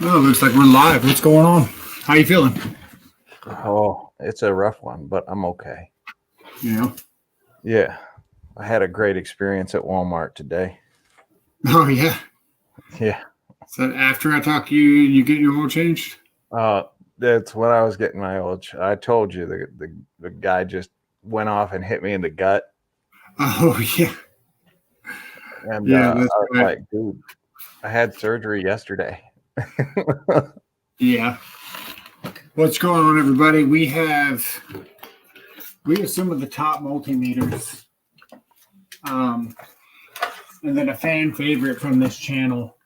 Oh, looks like we're live. What's going on? How you feeling? Oh, it's a rough one, but I'm okay. Yeah. Yeah, I had a great experience at Walmart today. Oh, yeah. Yeah, So after I talk to you, you get your oil changed? uh, that's when I was getting my old. I told you the guy just went off and hit me in the gut, Oh, yeah. and Yeah, that's I was right. like, dude, I had surgery yesterday. Yeah. What's going on, everybody? We have some of the top multimeters. And then a fan favorite from this channel.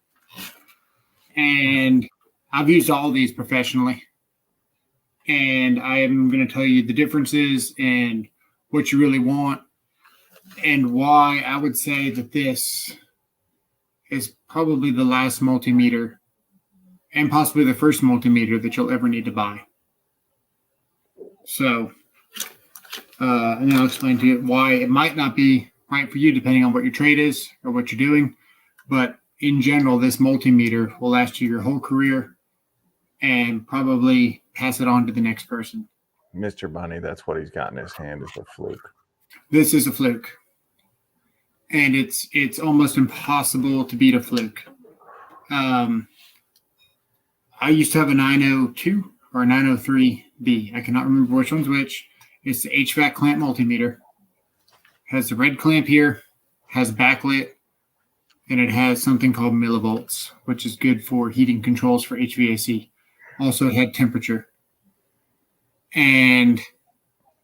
And I've used all these professionally. And I am going to tell you the differences and what you really want and why I would say that this is probably the last multimeter and possibly the first multimeter that you'll ever need to buy. So, and then I'll explain to you why it might not be right for you depending on what your trade is or what you're doing. But in general, this multimeter will last you your whole career and probably pass it on to the next person. Mr. Bunny, that's what he's got in his hand is a fluke. This is a fluke. And it's almost impossible to beat a fluke. I used to have a 902 or a 903B. I cannot remember which one's which. It's the HVAC clamp multimeter. Has the red clamp here, has backlit, and it has something called millivolts, which is good for heating controls for HVAC. Also, it had temperature. And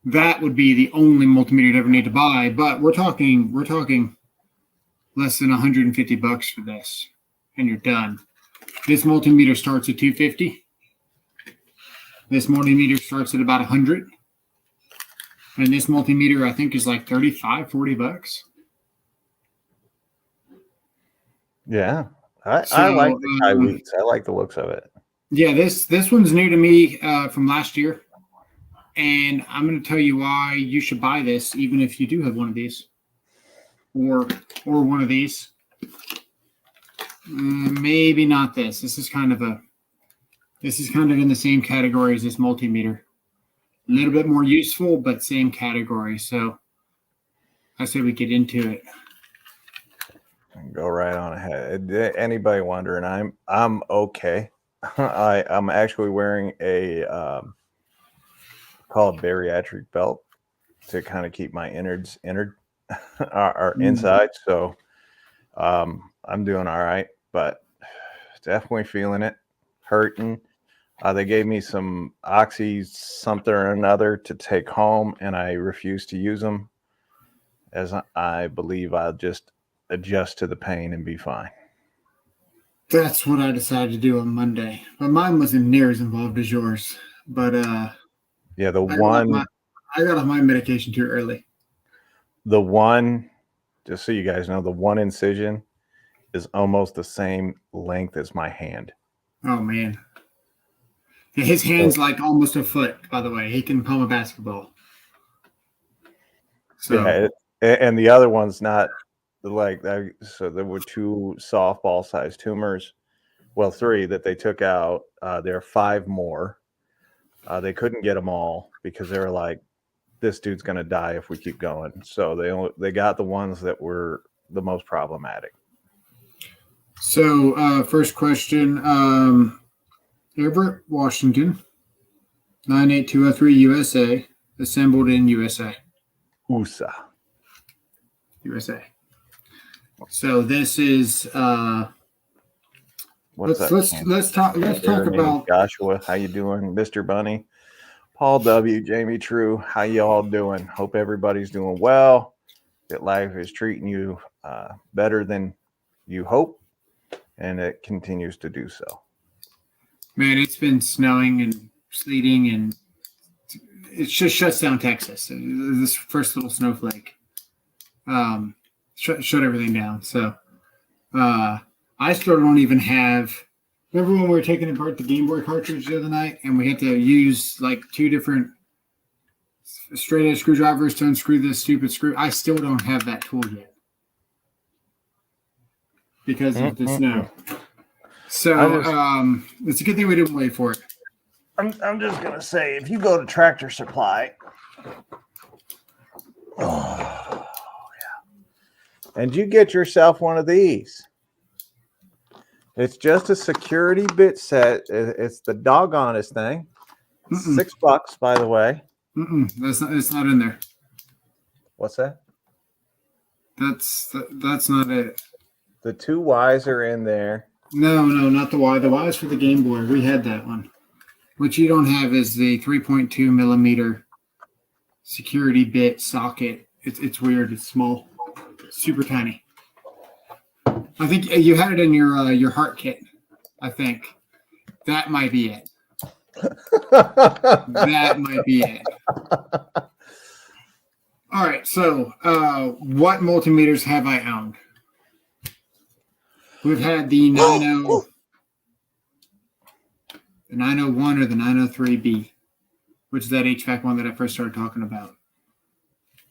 that would be the only multimeter you'd ever need to buy. But we're talking less than $150 for this, and you're done. This multimeter starts at $250. This multimeter starts at about $100. And this multimeter, I think, is like $35-$40. Yeah, I like the Kaiweets. I like the looks of it. Yeah, this one's new to me from last year. And I'm going to tell you why you should buy this, even if you do have one of these. Or one of these. Maybe not this. This is kind of in the same category as this multimeter. A little bit more useful, but same category. So I say we get into it. Go right on ahead. Anybody wondering? I'm okay. I'm actually wearing a called bariatric belt to kind of keep my innards or inside. So I'm doing all right, but definitely feeling it, hurting. They gave me some oxy something or another to take home, and I refuse to use them, as I believe I'll just adjust to the pain and be fine. That's what I decided to do on Monday, but mine wasn't near as involved as yours. But yeah, I got off my medication too early. The one, just so you guys know, the one incision is almost the same length as my hand. Oh man, his hand's like almost a foot. By the way, he can palm a basketball. So yeah, and the other one's not like that. So there were 2 softball-sized tumors. Well, 3 that they took out. There are 5 more. They couldn't get them all because they were like, "This dude's gonna die if we keep going." So they got the ones that were the most problematic. So first question, Everett, Washington, 98203 USA, assembled in USA. USA. So this is let's talk about Joshua. How you doing, Mr. Bunny? Paul W, Jamie True. How you all doing? Hope everybody's doing well. That life is treating you better than you hope, and it continues to do so. Man, it's been snowing and sleeting, and it just shuts down Texas. This first little snowflake shut everything down. So I still don't even have. Remember when we were taking apart the Game Boy cartridge the other night, and we had to use like 2 different straight edge screwdrivers to unscrew this stupid screw? I still don't have that tool yet because of the snow. So it's a good thing we didn't wait for it. I'm just gonna say, if you go to Tractor Supply, oh yeah, and you get yourself one of these. It's just a security bit set. It's the doggonest thing. $6, by the way. It's not in there. What's that? That's not it. The 2 Ys are in there. No, not the Y. The Y is for the Game Boy. We had that one. What you don't have is the 3.2 millimeter security bit socket. It's weird. It's small, super tiny. I think you had it in your heart kit. I think that might be it. That might be it. All right. So, what multimeters have I owned? We've had the 901 or the 903B, which is that HVAC one that I first started talking about.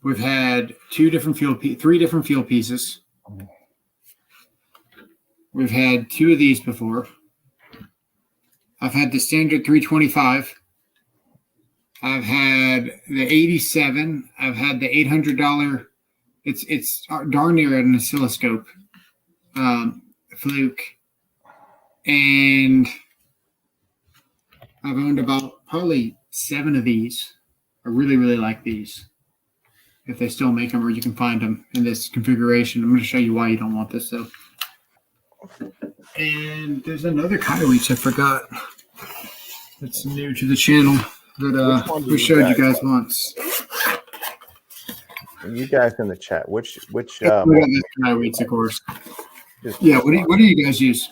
We've had three different fuel pieces. We've had 2 of these before. I've had the standard 325. I've had the 87. I've had the $800. It's darn near an oscilloscope. Fluke. And I've owned about probably 7 of these. I really, really like these. If they still make them or you can find them in this configuration. I'm going to show you why you don't want this, though. And there's another Kyrie's I forgot. It's new to the channel that we showed you guys once. You guys in the chat, which we got this Kyrie's, of course. Yeah, what do you guys use?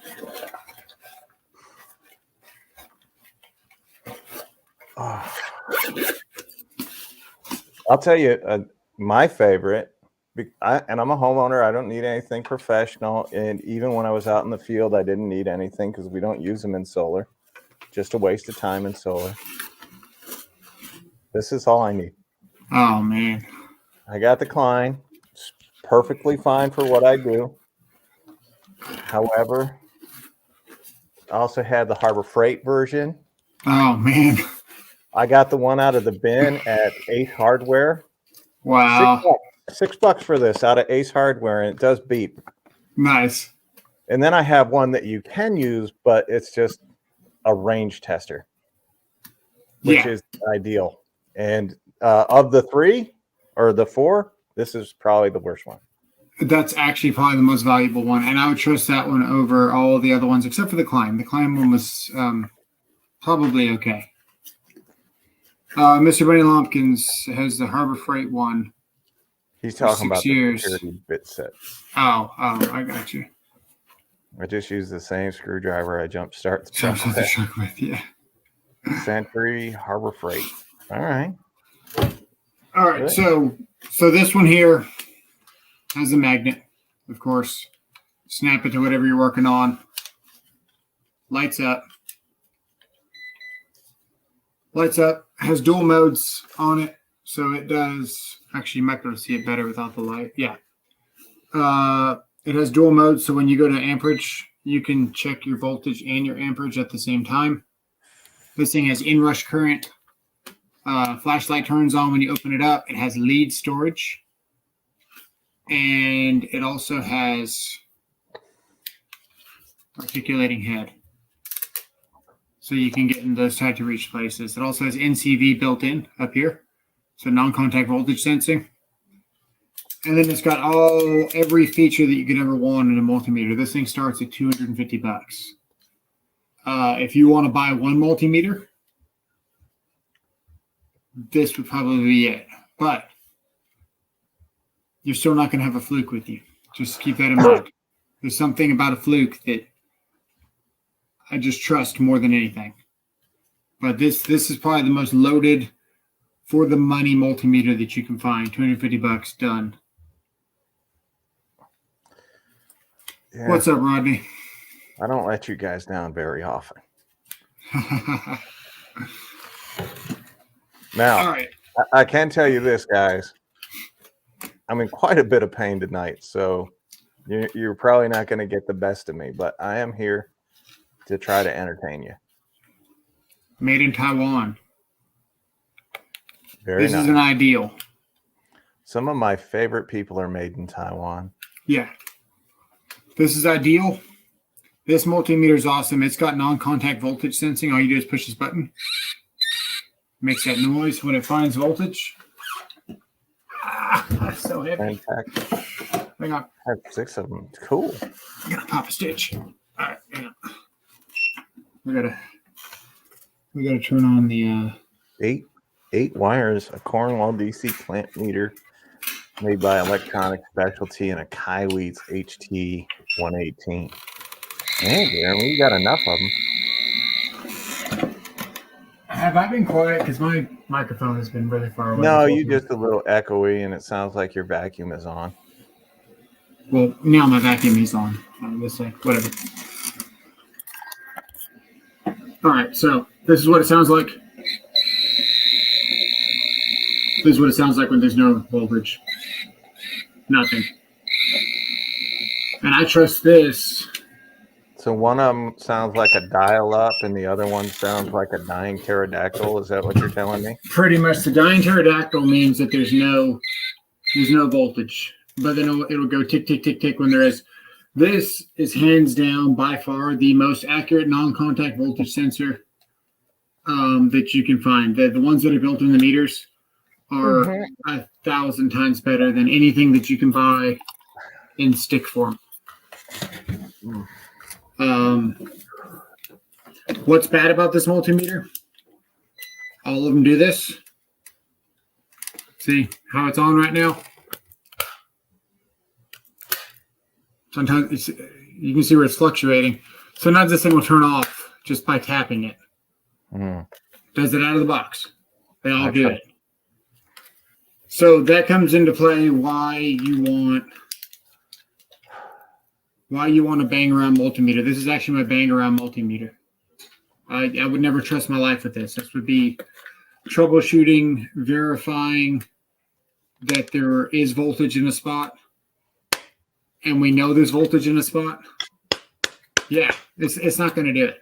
I'll tell you, my favorite, and I'm a homeowner. I don't need anything professional. And even when I was out in the field, I didn't need anything because we don't use them in solar. Just a waste of time in solar. This is all I need. Oh, man. I got the Klein. It's perfectly fine for what I do. However, I also had the Harbor Freight version. Oh, man. I got the one out of the bin at Ace Hardware. Wow. $6 for this out of Ace Hardware, and it does beep. Nice. And then I have one that you can use, but it's just a range tester, which is ideal. And of the 3 or the 4, this is probably the worst one. That's actually probably the most valuable one, and I would trust that one over all the other ones except for the Klein. The Klein one was probably okay. Mr. Benny Lumpkins has the Harbor Freight one. He's talking about years. The security bit set. Oh, I got you. I just used the same screwdriver I jump start the truck with. Yeah. Century Harbor Freight. All right. Good. So this one here has a magnet, of course. Snap it to whatever you're working on. Lights up. Has dual modes on it, so it does. Actually, you might be able to see it better without the light. Yeah. It has dual modes, so when you go to amperage, you can check your voltage and your amperage at the same time. This thing has inrush current. Flashlight turns on when you open it up. It has lead storage. And it also has articulating head. So you can get in those tight to reach places. It also has NCV built in up here. So non-contact voltage sensing. And then it's got every feature that you could ever want in a multimeter. This thing starts at $250. If you want to buy one multimeter, this would probably be it. But you're still not going to have a fluke with you. Just keep that in mind. There's something about a fluke that I just trust more than anything. But this is probably the most loaded for the money multimeter that you can find. $250 done. Yeah. What's up, Rodney? I don't let you guys down very often. Now, all right. I can tell you this, guys. I'm in quite a bit of pain tonight, so you're probably not going to get the best of me, but I am here to try to entertain you. Made in Taiwan. Very This nice. is an ideal. Some of my favorite people are made in Taiwan. Yeah. This is ideal. This multimeter is awesome. It's got non-contact voltage sensing. All you do is push this button. Makes that noise when it finds voltage. That's so heavy. Fantastic. Hang on. I have 6 of them. Cool. I'm gonna pop a stitch. All right, hang on. We gotta turn on the 8 wires, a Cornwall DC plant meter made by Electronic Specialty and a Kaiweets HT 118. Man, Jeremy, you got enough of them. Have I been quiet? Because my microphone has been really far away. No, you just a little echoey, and it sounds like your vacuum is on. Well, now my vacuum is on. Let's say whatever. All right, so this is what it sounds like. This is what it sounds like when there's no voltage. Nothing. And I trust this. So one of them sounds like a dial-up, and the other one sounds like a dying pterodactyl. Is that what you're telling me? Pretty much, the dying pterodactyl means that there's no voltage, but then it'll go tick tick tick tick when there is. This is hands down by far the most accurate non-contact voltage sensor that you can find. The ones that are built in the meters are 1,000 times better than anything that you can buy in stick form. What's bad about this multimeter? All of them do this. See how it's on right now? Sometimes you can see where it's fluctuating. Sometimes this thing will turn off just by tapping it. Does it out of the box. They all do it. So that comes into play why you want a bang around multimeter. This is actually my bang around multimeter. I would never trust my life with this. This would be troubleshooting, verifying that there is voltage in a spot, and we know there's voltage in a spot. Yeah, it's not going to do it.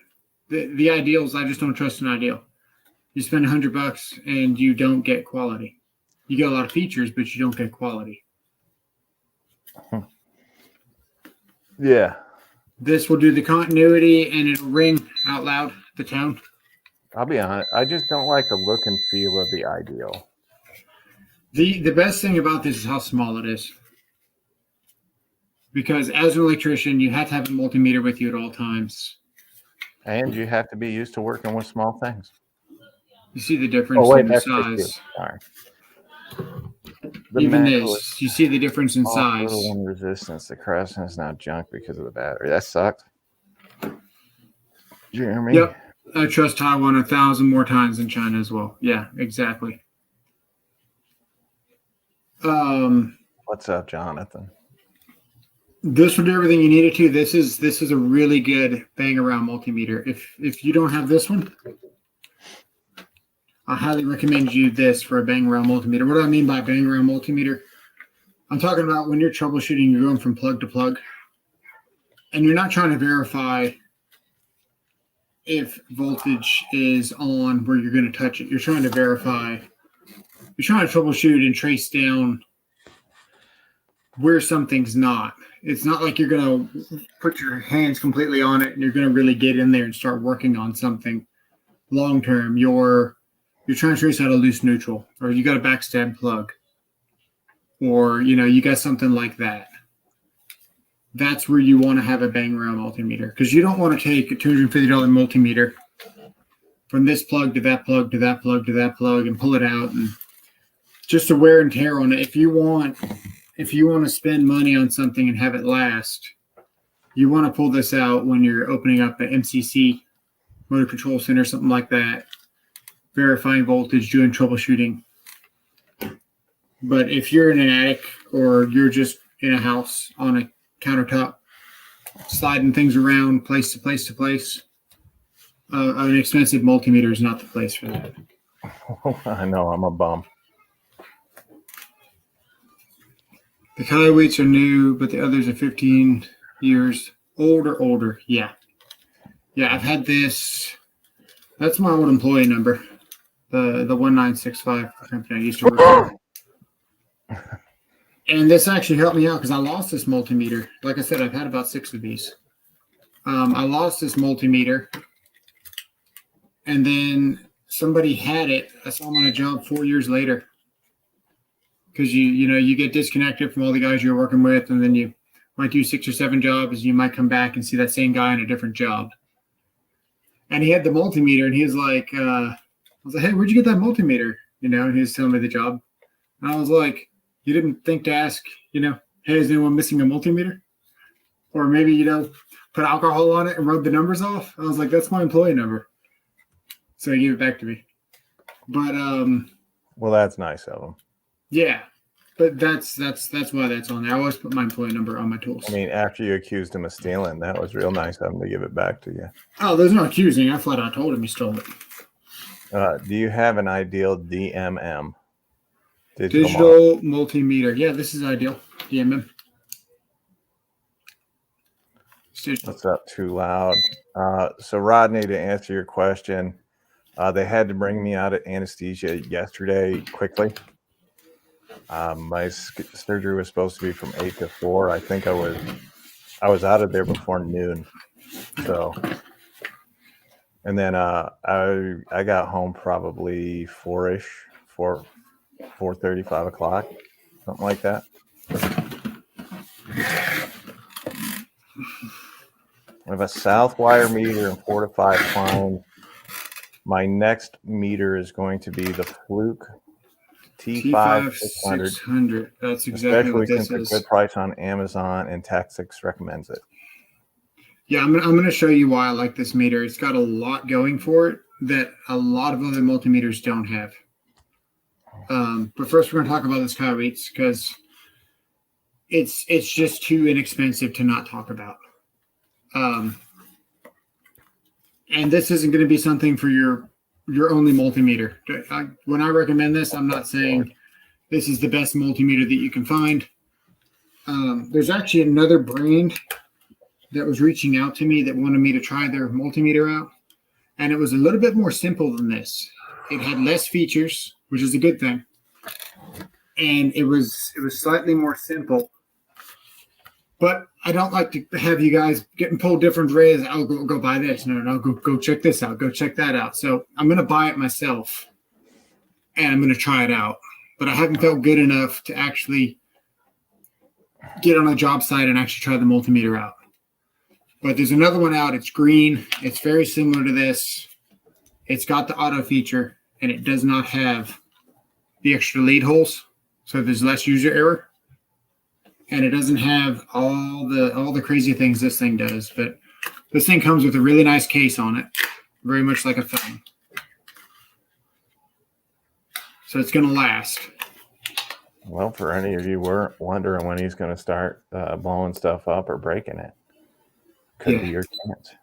The ideals, I just don't trust an ideal. You spend $100 and you don't get quality. You get a lot of features, but you don't get quality. Yeah. This will do the continuity, and it'll ring out loud the tone. I'll be honest. I just don't like the look and feel of the ideal. The best thing about this is how small it is. Because as an electrician, you have to have a multimeter with you at all times. And you have to be used to working with small things. You see the difference in the size. Sorry. Even this, you see the difference in size. Little one resistance. The crossing is now junk because of the battery. That sucked. Jeremy? Yep. I trust Taiwan 1,000 more times than China as well. Yeah, exactly. What's up, Jonathan? This will do everything you need it to. This is a really good bang around multimeter. If you don't have this one, I highly recommend you this for a bang around multimeter. What do I mean by bang around multimeter? I'm talking about when you're troubleshooting, you're going from plug to plug, and you're not trying to verify if voltage is on where you're going to touch it. You're trying to verify. You're trying to troubleshoot and trace down where something's not. It's not like you're going to put your hands completely on it and you're going to really get in there and start working on something long term. You're trying to trace out a loose neutral, or you got a backstab plug, or you got something like that. That's where you want to have a bang around multimeter, because you don't want to take a $250 multimeter from this plug to that plug to that plug to that plug and pull it out, and just the wear and tear on it. If you want to spend money on something and have it last, you want to pull this out when you're opening up an MCC, motor control center, something like that, verifying voltage, doing troubleshooting. But if you're in an attic or you're just in a house on a countertop, sliding things around place to place to place, an expensive multimeter is not the place for that. I know, I'm a bum. The Kaiweets are new, but the others are 15 years older. Yeah. Yeah, I've had this. That's my old employee number. The 1965 company I used to work for. And this actually helped me out because I lost this multimeter. Like I said, I've had about 6 of these. I lost this multimeter, and then somebody had it. I saw them on a job 4 years later. Because you get disconnected from all the guys you're working with, and then you might do 6 or 7 jobs. You might come back and see that same guy in a different job. And he had the multimeter, and he was like, I was like, hey, where'd you get that multimeter? And he was telling me the job. And I was like, you didn't think to ask, hey, is anyone missing a multimeter? Or maybe, put alcohol on it and rub the numbers off. I was like, that's my employee number. So he gave it back to me. But well, that's nice of him. Yeah, but that's why that's on there. I always put my employee number on my tools. I mean, after you accused him of stealing, that was real nice of him to give it back to you. Oh, there's no accusing. I flat out told him he stole it. Do you have an ideal DMM? Digital multimeter. Yeah, this is ideal. DMM. What's up? Too loud. So Rodney, to answer your question, they had to bring me out of anesthesia yesterday quickly. My surgery was supposed to be from 8 to 4. I think I was out of there before noon. So, and then I got home probably 4-ish, 4:30, 5 o'clock, something like that. I have a south wire meter and 4 to 5 climbs. My next meter is going to be the Fluke T5 600. That's exactly what this since is. A good price on Amazon, and Tactics recommends it. Yeah, I'm going to show you why I like this meter. It's got a lot going for it that a lot of other multimeters don't have. But first, we're going to talk about this Kyrie's because it's just too inexpensive to not talk about. And this isn't going to be something for your only multimeter. When I recommend this, I'm not saying this is the best multimeter that you can find. There's actually another brand that was reaching out to me that wanted me to try their multimeter out. And it was a little bit more simple than this. It had less features, which is a good thing. And it was slightly more simple. But I don't like to have you guys getting pulled different ways. I'll go buy this. No, go check this out. Go check that out. So I'm going to buy it myself, and I'm going to try it out. But I haven't felt good enough to actually get on a job site and actually try the multimeter out. But there's another one out. It's green. It's very similar to this. It's got the auto feature, and it does not have the extra lead holes, so there's less user error. And it doesn't have all the crazy things this thing does. But this thing comes with a really nice case on it, very much like a phone. So it's going to last. Well, for any of you wondering when he's going to start blowing stuff up or breaking it, could be your chance.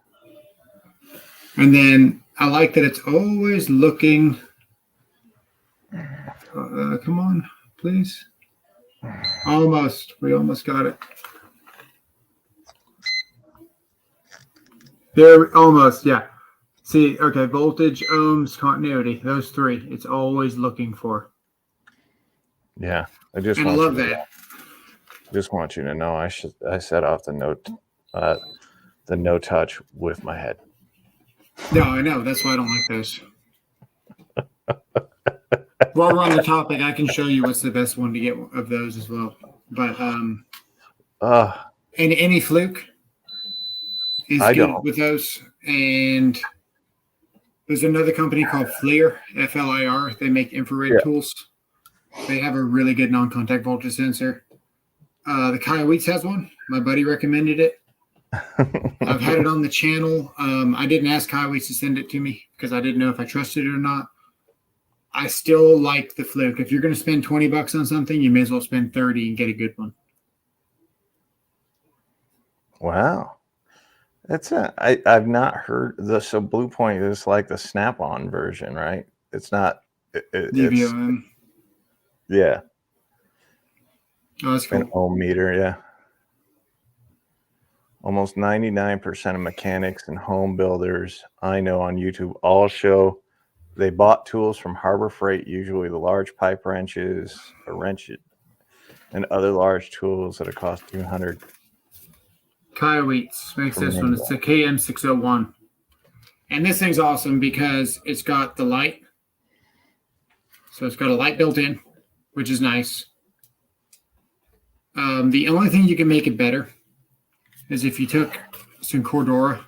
And then I like that it's always looking. Come on, please. Almost. We almost got it. There, almost, yeah. See, okay, voltage, ohms, continuity, those 3. It's always looking for. Yeah, I love that. Just want you to know I set off the no touch with my head. No, I know. That's why I don't like those. While we're on the topic, I can show you what's the best one to get of those as well. But any fluke is good with those. And there's another company called FLIR, FLIR. They make infrared tools. They have a really good non-contact voltage sensor. The Kyrie's has one. My buddy recommended it. I've had it on the channel. I didn't ask Kyrie's to send it to me because I didn't know if I trusted it or not. I still like the fluke. If you're going to spend $20 on something, you may as well spend 30 and get a good one. Wow. I've not heard this. So Blue Point is like the Snap-on version, right? It's not. DVOM. Yeah. Oh, that's cool. An ohm meter, yeah. Almost 99% of mechanics and home builders I know on YouTube all show they bought tools from Harbor Freight, usually the large pipe wrenches, a wrench, and other large tools that cost $200. Kyle Wheats makes this one. It's the KM601. And this thing's awesome because it's got the light. So it's got a light built in, which is nice. The only thing you can make it better is if you took some Cordura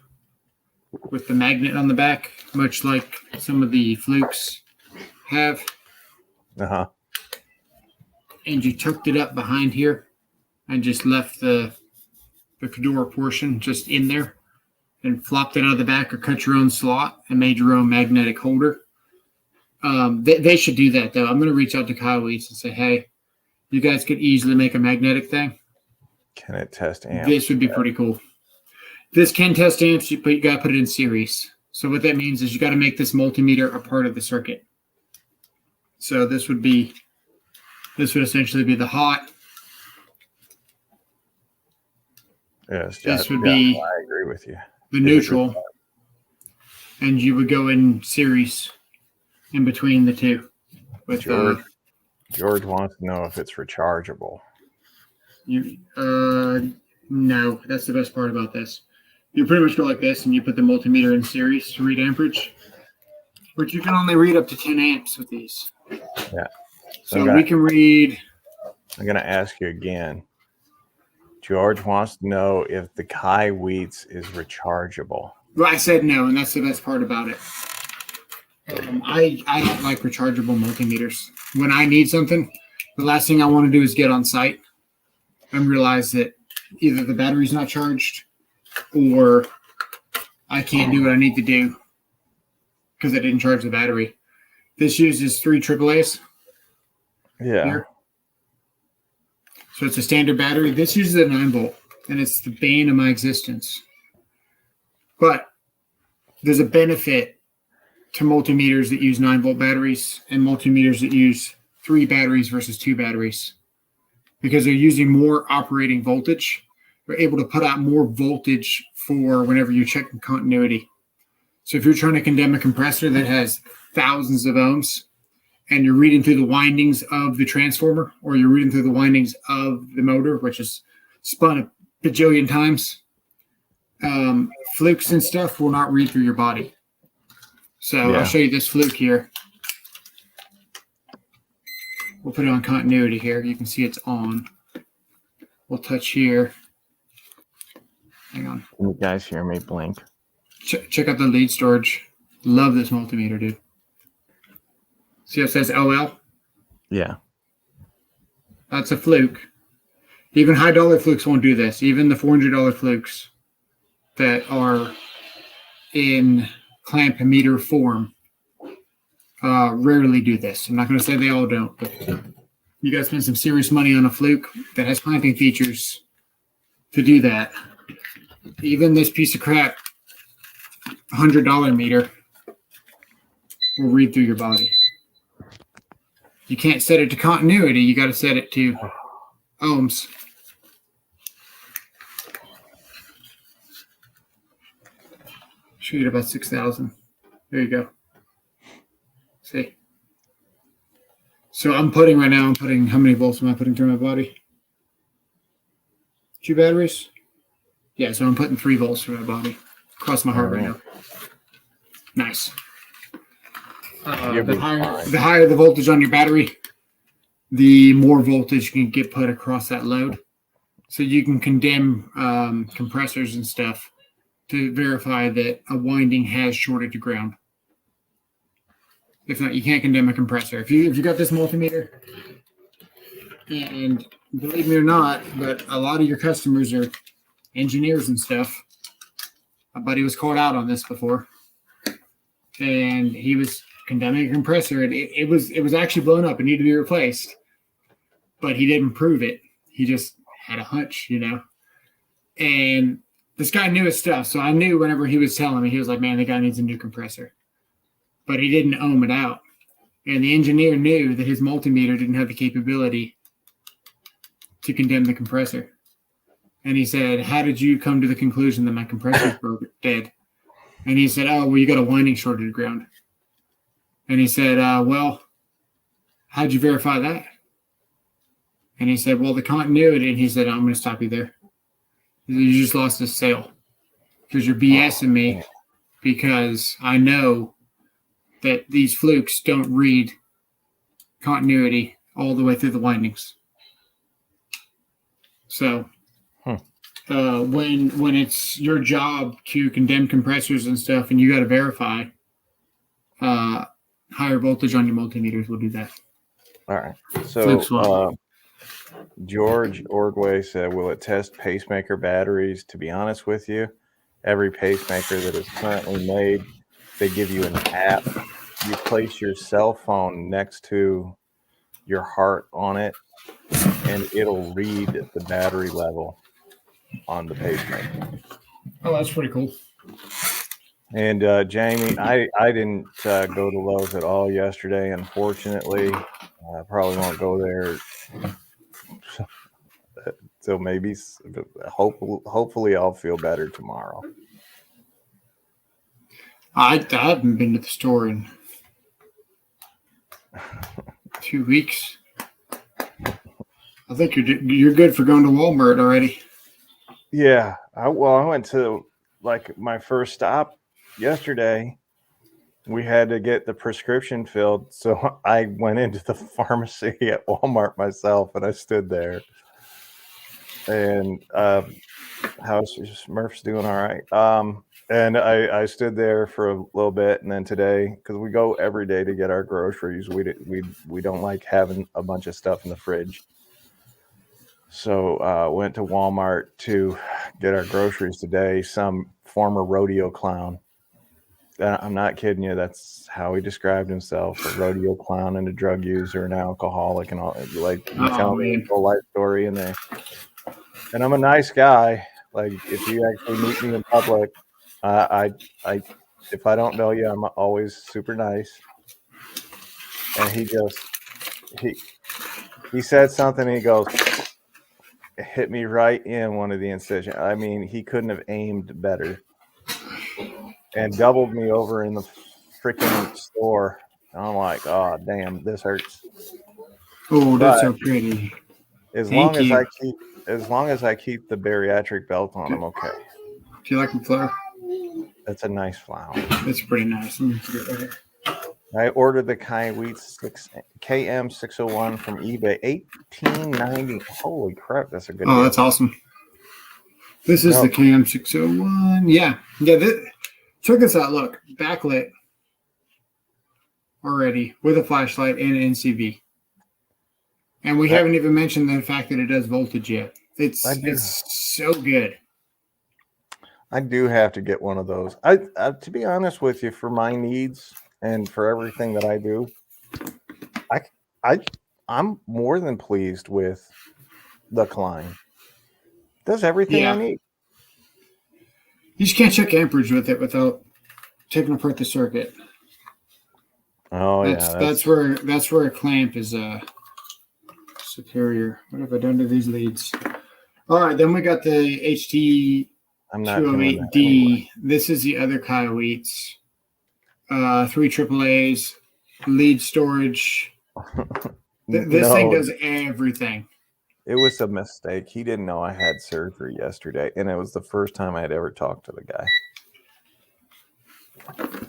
with the magnet on the back, much like some of the flukes have. Uh-huh. And you tucked it up behind here and just left the Cordura portion just in there and flopped it out of the back or cut your own slot and made your own magnetic holder. They should do that, though. I'm going to reach out to Kyle Weeds and say, hey, you guys could easily make a magnetic thing. Can it test amps? This would be pretty cool. This can test amps, but you got to put it in series. So what that means is you got to make this multimeter a part of the circuit. So this would essentially be the hot. Yes, this would be I agree with you. The neutral, and you would go in series in between the two. With George wants to know if it's rechargeable. No, that's the best part about this. You pretty much go like this, and you put the multimeter in series to read amperage, but you can only read up to 10 amps with these. Yeah. So we can read. I'm going to ask you again. George wants to know if the Kai Wheats is rechargeable. Well, I said no, and that's the best part about it. I don't like rechargeable multimeters. When I need something, the last thing I want to do is get on site and realize that either the battery's not charged or I can't do what I need to do because I didn't charge the battery. This uses 3 AAAs. Yeah. Here. So it's a standard battery. This uses a 9-volt, and it's the bane of my existence. But there's a benefit to multimeters that use 9-volt batteries and multimeters that use 3 batteries versus 2 batteries. Because they're using more operating voltage, they're able to put out more voltage for whenever you're checking continuity. So if you're trying to condemn a compressor that has thousands of ohms, and you're reading through the windings of the transformer, or you're reading through the windings of the motor, which is spun a bajillion times, flukes and stuff will not read through your body. So I'll show you this fluke here. We'll put it on continuity here. You can see it's on. We'll touch here. Hang on. Can you guys hear me blink? Check out the lead storage. Love this multimeter, dude. See how it says LL? Yeah. That's a fluke. Even high-dollar flukes won't do this. Even the $400 flukes that are in clamp meter form rarely do this. I'm not going to say they all don't, but you guys spend some serious money on a fluke that has clamping features to do that. Even this piece of crap $100 meter will read through your body. You can't set it to continuity. You got to set it to ohms. Shoot at about 6,000. There you go. See? So I'm putting how many volts am I putting through my body? 2 batteries? Yeah, so I'm putting 3 volts through my body. Across my heart right now. Nice. The higher the voltage on your battery, the more voltage can get put across that load. So you can condemn compressors and stuff to verify that a winding has shorted to ground. If not, you can't condemn a compressor. If you got this multimeter, and believe me or not, but a lot of your customers are engineers and stuff. My buddy was called out on this before, and he was condemning a compressor, and it was actually blown up and needed to be replaced, but he didn't prove it. He just had a hunch, and this guy knew his stuff. So I knew whenever he was telling me, he was like, man, the guy needs a new compressor, but he didn't ohm it out. And the engineer knew that his multimeter didn't have the capability to condemn the compressor. And he said, how did you come to the conclusion that my compressor's dead? And he said, oh, well, you got a winding shorted ground. And he said, well, how'd you verify that? And he said, well, the continuity. And he said, I'm going to stop you there. He said, you just lost a sale because you're BSing me because I know that these flukes don't read continuity all the way through the windings. So when it's your job to condemn compressors and stuff and you got to verify, higher voltage on your multimeters will do that. All right. So George Ordway said, will it test pacemaker batteries? To be honest with you, every pacemaker that is currently made, they give you an app. You place your cell phone next to your heart on it, and it'll read the battery level on the pacemaker. Oh, that's pretty cool. And Jamie, I didn't go to Lowe's at all yesterday, unfortunately. I probably won't go there. So maybe, hopefully, I'll feel better tomorrow. I haven't been to the store in 2 weeks. I think you're good for going to Walmart already. Yeah, I went to like my first stop yesterday. We had to get the prescription filled, so I went into the pharmacy at Walmart myself, and I stood there. And how's Smurf's doing? All right. And I stood there for a little bit, and then today, because we go every day to get our groceries, we don't like having a bunch of stuff in the fridge. So went to Walmart to get our groceries today. Some former rodeo clown. I'm not kidding you. That's how he described himself: a rodeo clown and a drug user and alcoholic and all. Like he telling me a whole life story in there. And I'm a nice guy. Like if you actually meet me in public, I if I don't know you, I'm always super nice. And he said something. And he goes, it hit me right in one of the incisions. I mean, he couldn't have aimed better. And doubled me over in the freaking store. And I'm like, oh damn, this hurts. Oh, that's so pretty. As long as I keep the bariatric belt on, I'm okay. Do you like the flower? That's a nice flower. It's pretty nice. Let me put it right here. I ordered the KM 601 from eBay, $18.90. Holy crap, that's a good deal. That's awesome. This is the KM 601. Yeah. Check this out. Look, backlit already with a flashlight and an NCV. And we haven't even mentioned the fact that it does voltage yet. It's so good. I do have to get one of those. I to be honest with you, for my needs and for everything that I do, I'm more than pleased with the Klein. Does everything I need. You just can't check amperage with it without taking apart the circuit. Oh, that's where a clamp is superior. What have I done to these leads? All right, then we got the HT 208D. This is the other Kiowates. 3 AAAs, lead storage. This thing does everything. It was a mistake. He didn't know I had surgery yesterday, and it was the first time I had ever talked to the guy.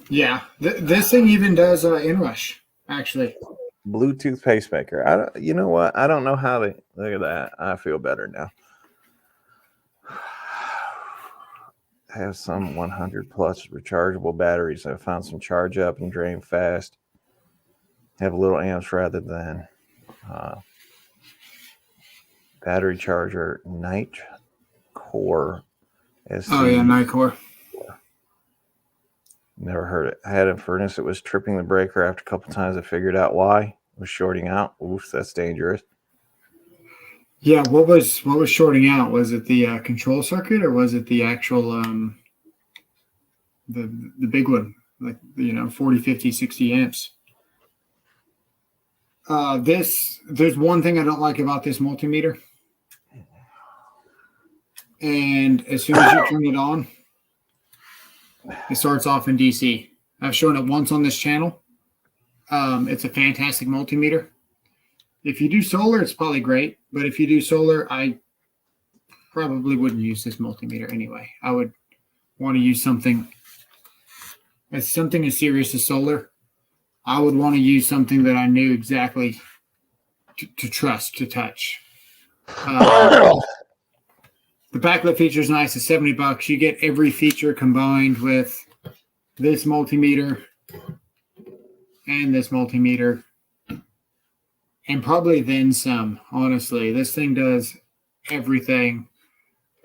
Yeah, this thing even does inrush, actually. Bluetooth pacemaker. You know what? I don't know how to look at that. I feel better now. I have some 100 plus rechargeable batteries. I found some charge up and drain fast. Have little amps rather than battery charger Night Core. Night Core. Never heard it. I had a furnace that was tripping the breaker. After a couple times, I figured out why. It was shorting out. Oof, that's dangerous. Yeah, what was shorting out? Was it the control circuit or was it the actual the big one, like 40, 50, 60 amps? There's one thing I don't like about this multimeter. and as soon as you turn it on, it starts off in DC. I've shown it once on this channel. It's a fantastic multimeter. If you do solar, it's probably great. But if you do solar, I probably wouldn't use this multimeter anyway. I would want to use something as serious as solar. I would want to use something that I knew exactly to trust, to touch. The backlit feature is nice. It's $70. You get every feature combined with this multimeter and this multimeter, and probably then some. Honestly, this thing does everything,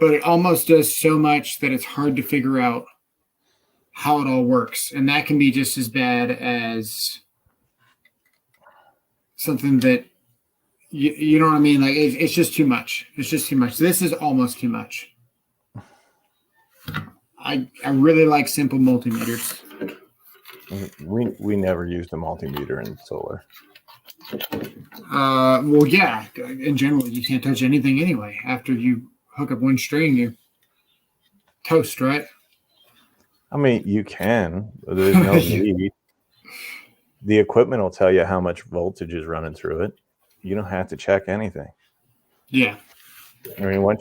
but it almost does so much that it's hard to figure out how it all works, and that can be just as bad as something that you know what I mean. Like it's just too much. It's just too much. This is almost too much. I really like simple multimeters. We never used a multimeter in solar. Well, yeah. In general, you can't touch anything anyway. After you hook up one string, you're toast, right? I mean, you can, but there's no need. The equipment will tell you how much voltage is running through it. You don't have to check anything. Yeah. I mean, once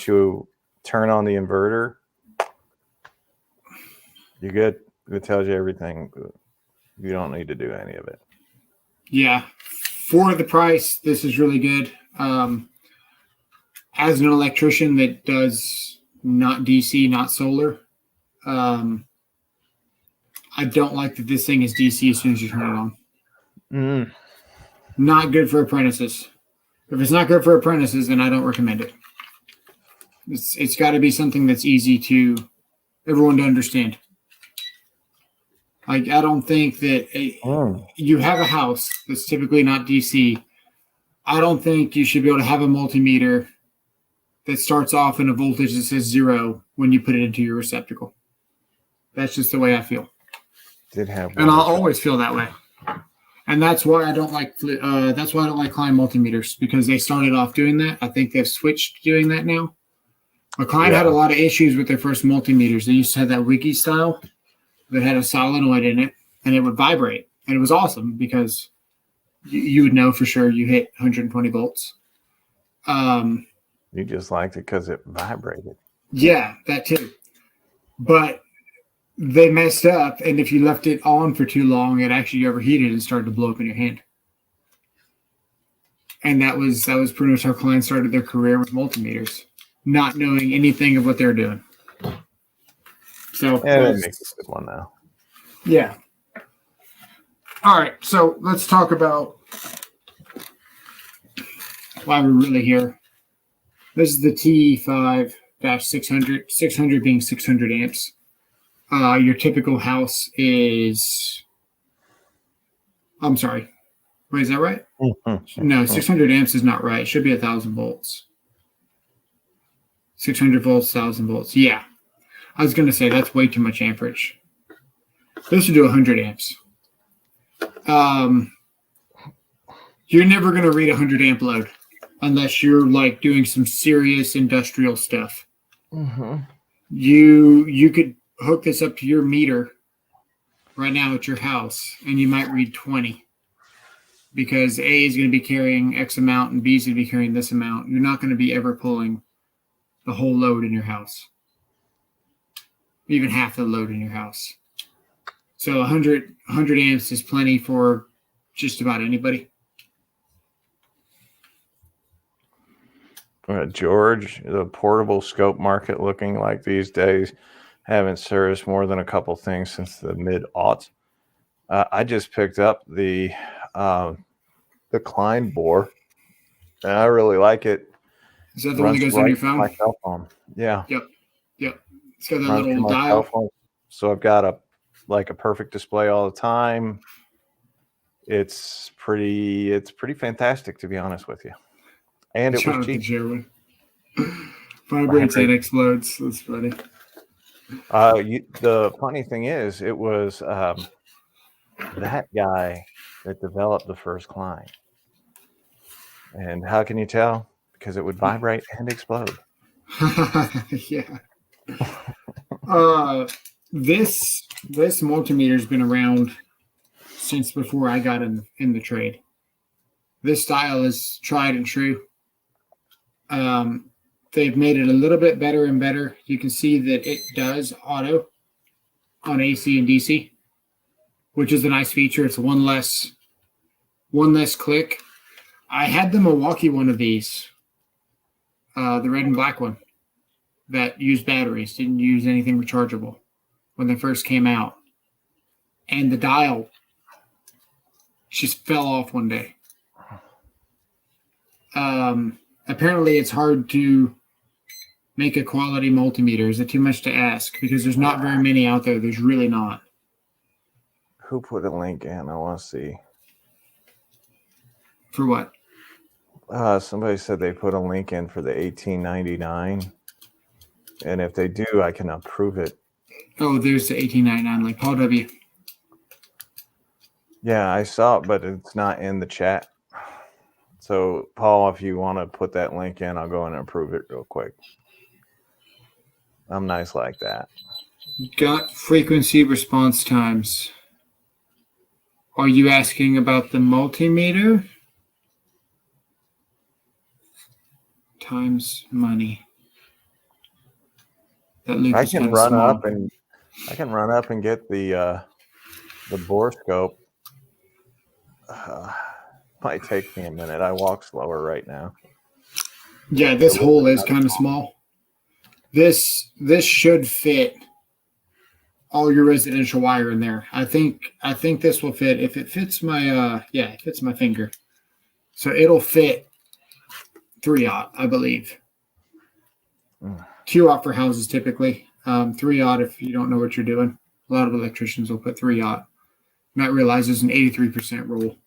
you turn on the inverter, you're good. It tells you everything. You don't need to do any of it. Yeah. For the price, this is really good. As an electrician that does not DC, not solar, I don't like that this thing is DC as soon as you turn it on. Not good for apprentices. If it's not good for apprentices, then I don't recommend it. It's got to be something that's easy to everyone to understand. Like, I don't think that you have a house that's typically not DC. I don't think you should be able to have a multimeter that starts off in a voltage that says 0 when you put it into your receptacle. That's just the way I feel. And I'll always feel that way. And that's why I don't like Klein multimeters, because they started off doing that. I think they've switched to doing that now. But Klein had a lot of issues with their first multimeters. They used to have that wiki style that had a solenoid in it, and it would vibrate. And it was awesome because you would know for sure you hit 120 volts. You just liked it because it vibrated. Yeah, that too. But they messed up, and if you left it on for too long, it actually overheated and started to blow up in your hand. And that was pretty much how Klein started their career with multimeters, not knowing anything of what they're doing. So that makes a good one now. Yeah. All right, so let's talk about why we're really here. This is the T5-600, 600 being 600 amps. Your typical house is, I'm sorry. Wait, is that right? No, 600 amps is not right. It should be 1,000 volts. 600 volts, 1,000 volts. Yeah. I was going to say that's way too much amperage. This would do 100 amps. You're never going to read 100 amp load unless you're like doing some serious industrial stuff. You could hook this up to your meter right now at your house, and you might read 20 because A is going to be carrying X amount and B is going to be carrying this amount. You're not going to be ever pulling the whole load in your house, even half the load in your house. So 100 amps is plenty for just about anybody. George, the portable scope market looking like these days, haven't serviced more than a couple things since the mid-aughts. I just picked up the Klein bore, and I really like it. Is that the one that goes on your phone? My cell phone. Yeah. Yep. It's got that little dial. So I've got a perfect display all the time. It's pretty fantastic, to be honest with you. And it was cheap. Vibrates and explodes. That's funny. The funny thing is, it was that guy that developed the first Klein. And how can you tell? Because it would vibrate and explode. Yeah. Uh, this multimeter's been around since before I got in the trade. This style is tried and true. They've made it a little bit better and better. You can see that it does auto on AC and DC, which is a nice feature. It's one less click. I had the Milwaukee one of these, the red and black one that used batteries, didn't use anything rechargeable when they first came out, and the dial just fell off one day. Apparently, it's hard to make a quality multimeter. Is it too much to ask? Because there's not very many out there. There's really not. Who put a link in? I want to see. For what? Somebody said they put a link in for the 1899, and if they do, I can approve it. Oh, there's the 1899 link. Paul W. Yeah, I saw it, but it's not in the chat. So, Paul, if you want to put that link in, I'll go in and approve it real quick. I'm nice like that. Got frequency response times. Are you asking about the multimeter? Times money. That loop I is can kinda run small. up and get the bore scope. Might take me a minute. I walk slower right now. Yeah, this hole is kind of small. This should fit all your residential wire in there. I think this will fit. If it fits my it fits my finger. So it'll fit 3/0, I believe. 2/0 for houses typically. 3/0 if you don't know what you're doing. A lot of electricians will put 3/0. Not realize there's an 83% rule.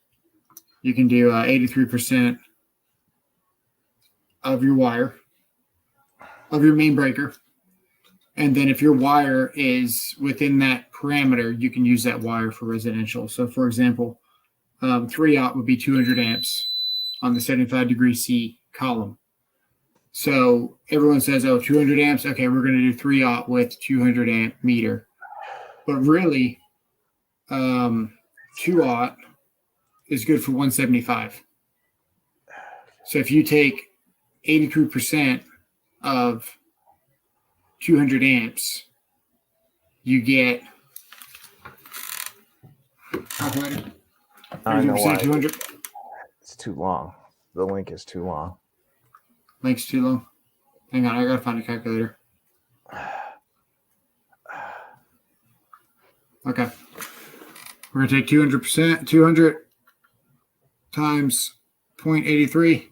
You can do 83% of your wire, of your main breaker. And then if your wire is within that parameter, you can use that wire for residential. So for example, 3/0 would be 200 amps on the 75° C column. So everyone says, oh, 200 amps. Okay, we're going to do 3/0 with 200 amp meter. But really, 2/0 is good for 175. So if you take 83% of 200 amps, you get I know why. 200. It's too long. The link is too long. Link's too long. Hang on, I gotta find a calculator. Okay. We're gonna take 200%, 200 times 0.83,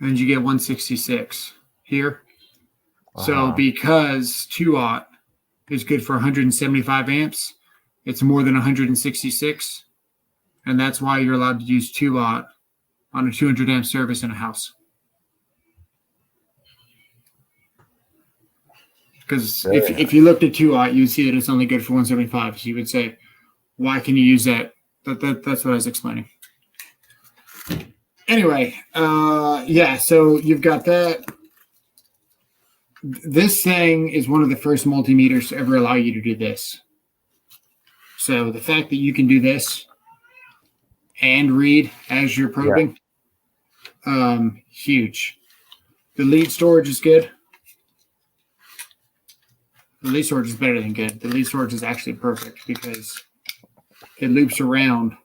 and you get 166 here. So because 2/0 is good for 175 amps, it's more than 166, and that's why you're allowed to use 2/0 on a 200 amp service in a house. Because if you looked at 2/0, you'd see that it's only good for 175. So you would say, why can you use that? That's what I was explaining. Anyway, so you've got that. This thing is one of the first multimeters to ever allow you to do this. So the fact that you can do this and read as you're probing, huge. The lead storage is good. The lead storage is better than good. The lead storage is actually perfect because it loops around.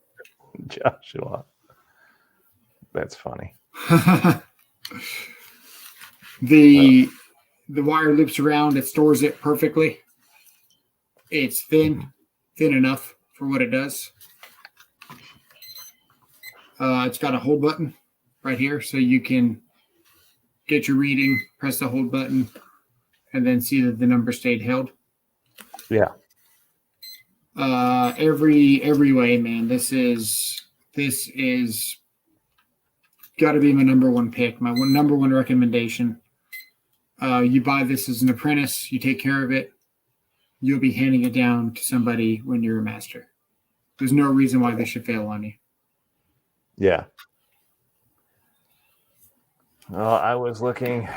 Joshua. That's funny. The wire loops around. It stores it perfectly. It's thin enough for what it does. It's got a hold button right here, so you can get your reading, press the hold button, and then see that the number stayed held. Yeah. Every way, man. This is got to be my number one pick. My number one recommendation. You buy this as an apprentice. You take care of it. You'll be handing it down to somebody when you're a master. There's no reason why this should fail on you. Yeah. Well, I was looking.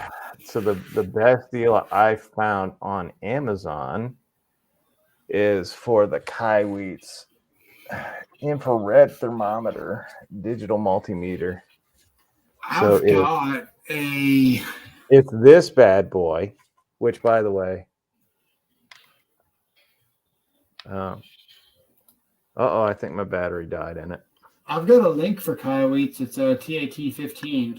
So the best deal I found on Amazon is for the Kaiweets infrared thermometer, digital multimeter. So I've got a. it's this bad boy, which, by the way, I think my battery died in it. I've got a link for Kaiweets. It's a TAT 15.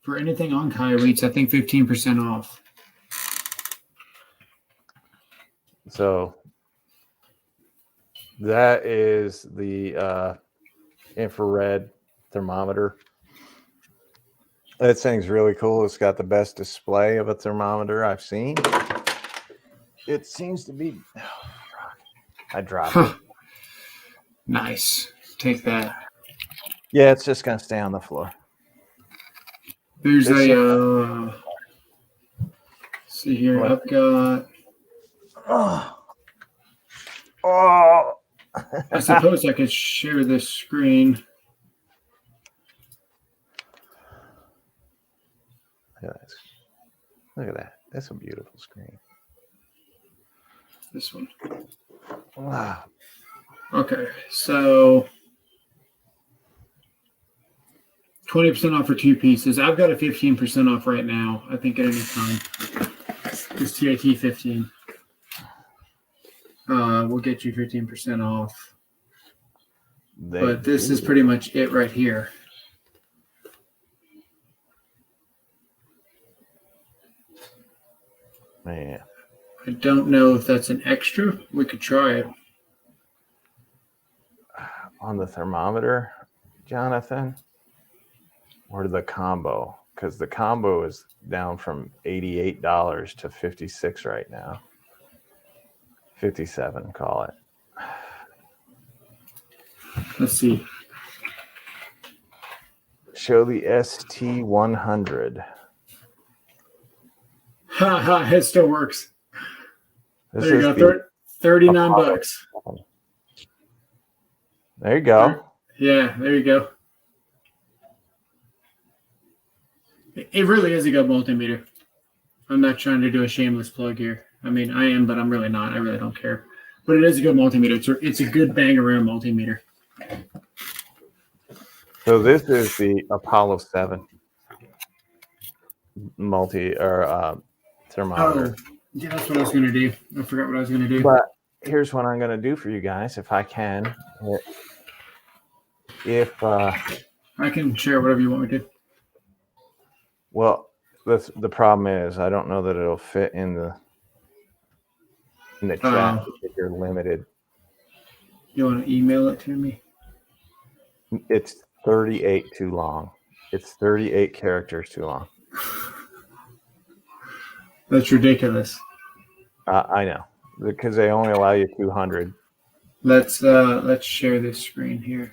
For anything on Kaiweets, I think 15% off. So that is the infrared thermometer. That thing's really cool. It's got the best display of a thermometer I've seen. It seems to be. I dropped it. Nice. Take that. Yeah, it's just gonna stay on the floor. There's see here. What? I've got. Oh. I suppose I could share this screen. Look at that. That's a beautiful screen. This one. Wow. Okay, so 20% off for 2 pieces. I've got a 15% off right now. I think at any time. This TAT 15. We'll get you 15% off. But this is pretty much it right here. Man. I don't know if that's an extra. We could try it. On the thermometer, Jonathan, or the combo? Because the combo is down from $88 to $56 right now. 57, call it. Let's see. Show the ST100. Ha ha! It still works. This there you is go. $39. There you go. Yeah, there you go. It really is a good multimeter. I'm not trying to do a shameless plug here. I mean, I am, but I'm really not. I really don't care. But it is a good multimeter. It's a good bang around multimeter. So this is the Apollo 7 thermometer. Oh, yeah, that's what I was going to do. I forgot what I was going to do. But here's what I'm going to do for you guys, if I can. If I can share whatever you want me to. Well, the problem is I don't know that it'll fit in the chat because you're limited. You want to email it to me? It's 38 too long. It's 38 characters too long. That's ridiculous. I know, because they only allow you 200. Let's share this screen here.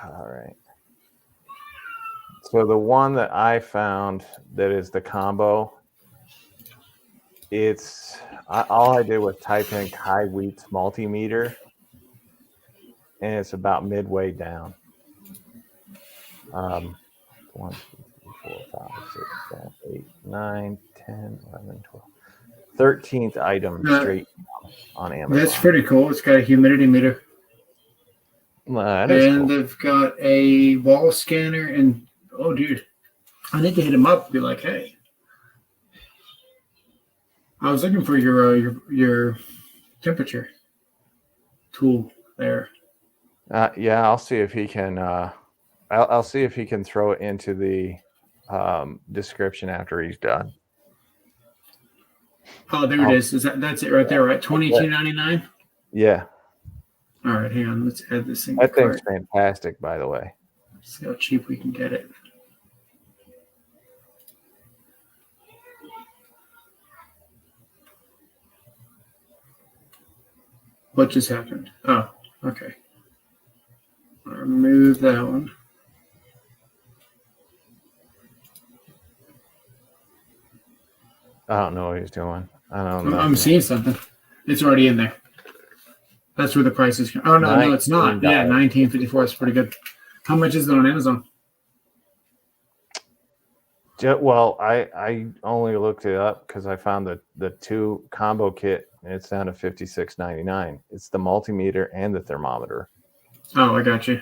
All right. So the one that I found that is the combo, all I did was type in Kaiweets multimeter, and it's about midway down. 1, 2, 3, 4, 5, 6, 7, 8, 9, 10, 11, 12. 13th item straight on Amazon. That's pretty cool. It's got a humidity meter. That is and cool. They've got a wall scanner. And oh, dude, I need to hit him up and be like, hey, I was looking for your temperature tool there. Yeah, I'll see if he can. I'll see if he can throw it into the description after he's done. Oh, there it is. That's it right there, right? $22.99. Yeah. All right, hang on. Let's add this thing. That thing's fantastic, by the way. Let's see how cheap we can get it. What just happened? Oh, okay. I'll remove that one. I don't know what he's doing. I don't know. I'm seeing something. It's already in there. That's where the price is. Oh, no, it's not. Yeah, $19.54 is pretty good. How much is it on Amazon? Well, I only looked it up because I found the two combo kit, and it's down to $56.99. It's the multimeter and the thermometer, Oh, I got you.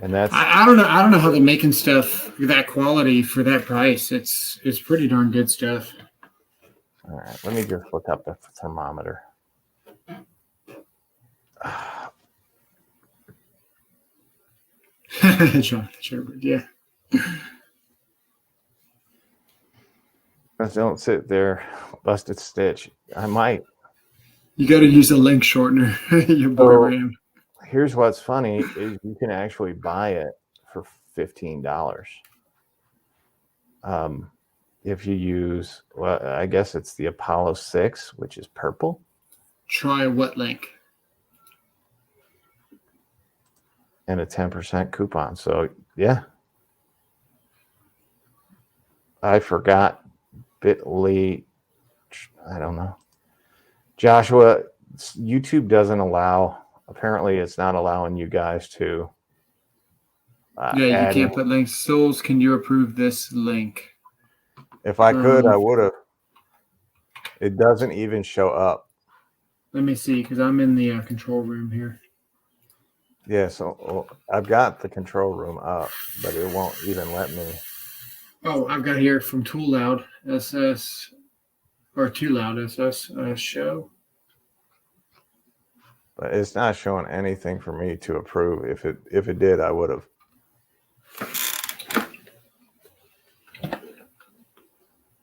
and that's I don't know. I don't know how they're making stuff that quality for that price. It's pretty darn good stuff. all right. Let me just look up the thermometer. John Sherbert, yeah. Don't sit there, busted stitch. I might. You got to use a link shortener. Your boy So Ram. here's what's funny is you can actually buy it for $15. If you use, well, I guess it's the Apollo 6, which is purple. Try what link? And a 10% coupon. So yeah. I forgot bit.ly. I don't know. Joshua, YouTube doesn't allow, apparently it's not allowing you guys to Yeah, you add can't in. put links. Souls, can you approve this link? If I could, I would have. It doesn't even show up. Let me see, because I'm in the control room here. Yeah, so I've got the control room up, but it won't even let me. Oh, I've got here from Too Loud SS or Too Loud SS show. But it's not showing anything for me to approve. If it did, I would have.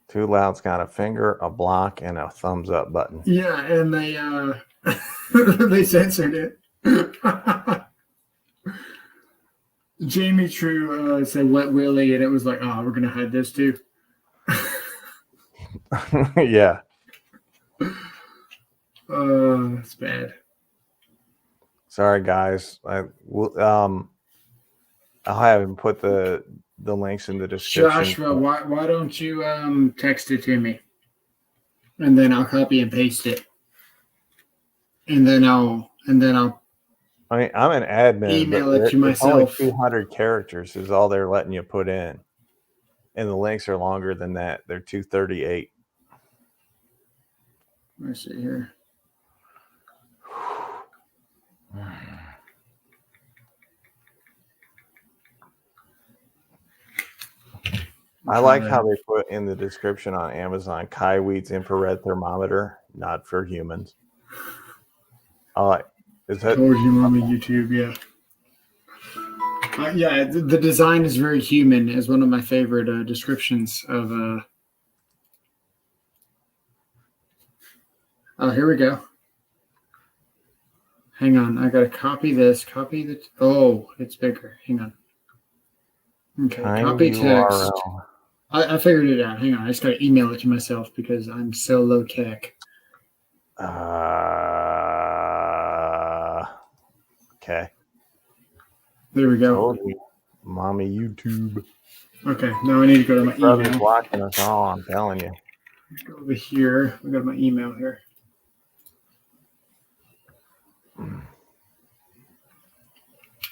Too Loud's got a finger, a block, and a thumbs up button. Yeah, and they they censored it. Jamie True said "Wet Willie," and it was like, "Oh, we're gonna hide this too." Yeah. That's bad. Sorry, guys. I'll have him put the links in the description. Joshua, why don't you text it to me, and then I'll copy and paste it, and then I'll I mean, I'm an admin. email but it to it's only myself. 200 characters is all they're letting you put in, and the links are longer than that. They're 238. Let me see here. I like how they put in the description on Amazon, Kai Wheat's infrared thermometer, not for humans. I like. Is that? Told you, mommy, YouTube, yeah. Yeah, the design is very human, is one of my favorite descriptions of. Oh, here we go. Hang on, I gotta copy this. Copy the. Oh, it's bigger. Hang on. Okay, copy text. URL. I figured it out. Hang on, I just gotta email it to myself because I'm so low tech. Okay. There we go. Told you, mommy YouTube. Okay, now I need to go to my Brother's email. watching us all. I'm telling you. Go over here. We got my email here. How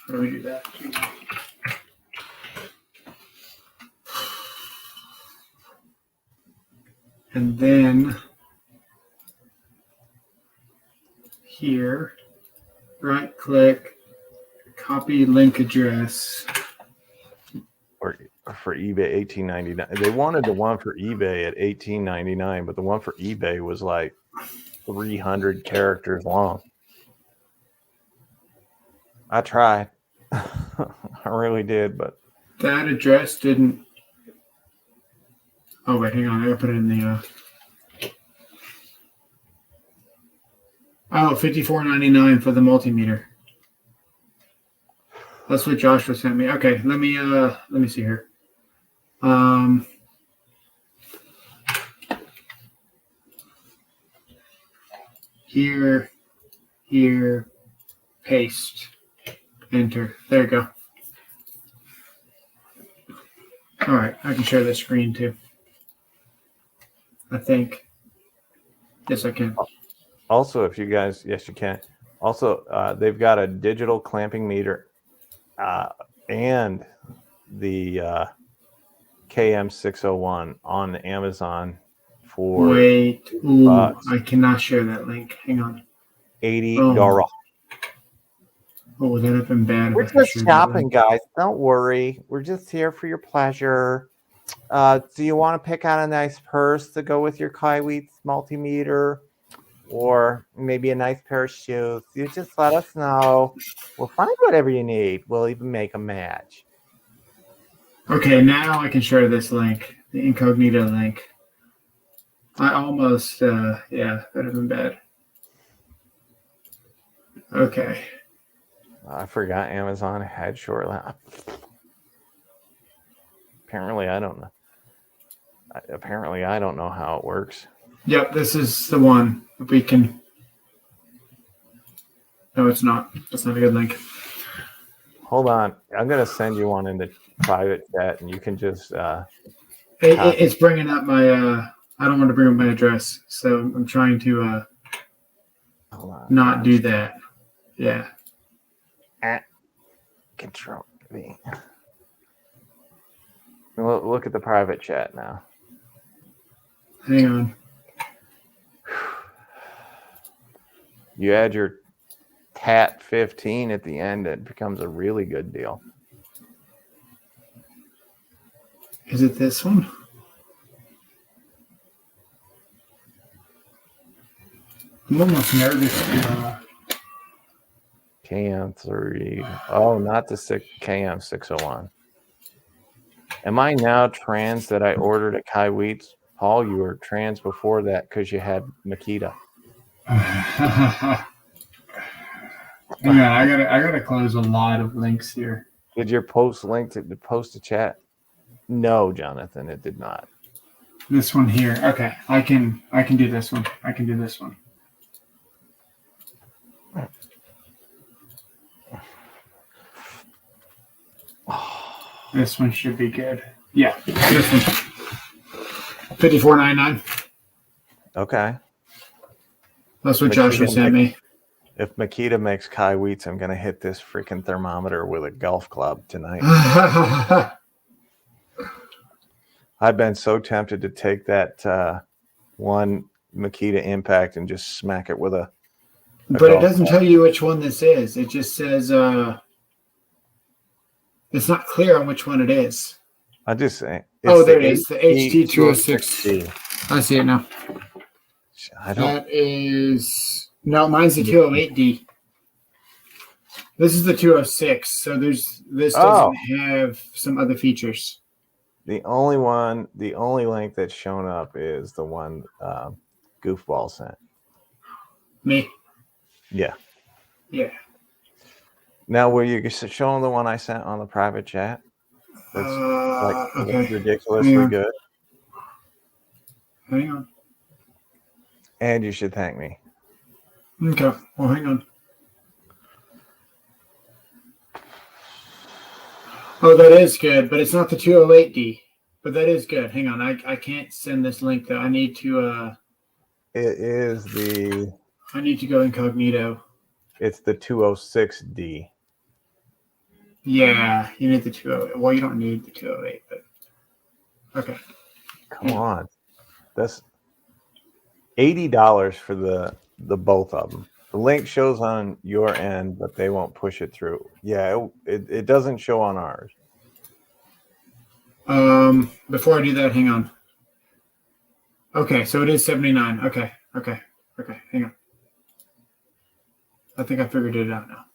do we do that? And then here, right click, copy link address. Or for eBay, $18.99. They wanted the one for eBay at $18.99, but the one for eBay was like 300 characters long. I tried. I really did, but that address didn't. Oh wait, hang on. I gotta put it in the. Oh, $54.99 for the multimeter. That's what Joshua sent me. Okay, let me see here. Here, paste, enter. There you go. All right, I can share the screen too. I think. Yes, I can. Also, if you guys, yes, you can. Also, they've got a digital clamping meter and the KM601 on Amazon for Wait. Ooh, bucks. I cannot share that link. Hang on. $80. Oh, would that have been bad if We're I had just shared that shopping, link? guys. Don't worry. We're just here for your pleasure. Do you want to pick out a nice purse to go with your Kaiweets multimeter? Or maybe a nice pair of shoes? You just let us know. We'll find whatever you need. We'll even make a match. Okay, now I can share this link, the incognito link. I almost, yeah, that would have been bad. Okay. I forgot Amazon had short lap. Apparently, I don't know. Apparently, I don't know how it works. Yep, this is the one. We can. No, it's not. That's not a good link. Hold on. I'm going to send you one in the private chat, and you can just... It's bringing up my, I don't want to bring up my address, so I'm trying to not do that. Yeah. Control V. Look at the private chat now. Hang on. You add your TAT 15 at the end, it becomes a really good deal. Is it this one? I'm almost nervous. KM3. Oh, not the KM601. Am I now trans that I ordered at Kaiweets? Paul, you were trans before that because you had Makita. Hang on, I gotta close a lot of links here. Did your post link to the post to chat? No, Jonathan, it did not. This one here. Okay, I can do this one. I can do this one. This one should be good. Yeah, this one. $54.99. Okay. That's what Joshua sent me. If Makita makes Kaiweets, I'm gonna hit this freaking thermometer with a golf club tonight. I've been so tempted to take that one Makita Impact and just smack it with a but it doesn't tell you which one this is. It just says it's not clear on which one it is. I just say. Oh, there it is. The HT206. I see it now. That is no, mine's the 208D. This is the 206. So this doesn't have some other features. The only link that's shown up is the one Goofball sent. Me? Yeah. Yeah. Now, were you showing the one I sent on the private chat? That's okay. Ridiculously good. Hang on. And you should thank me. Okay. Well, hang on. Oh, that is good, but it's not the 208D. But that is good. Hang on. I can't send this link though. I need to It is the I need to go incognito. It's the 206D. Yeah, you need the 208. Well, you don't need the 208, but okay. Come on. That's $80 for the both of them. The link shows on your end, but they won't push it through. Yeah, it doesn't show on ours. Before I do that, hang on. Okay, so it is 79. Okay. Hang on. I think I figured it out now.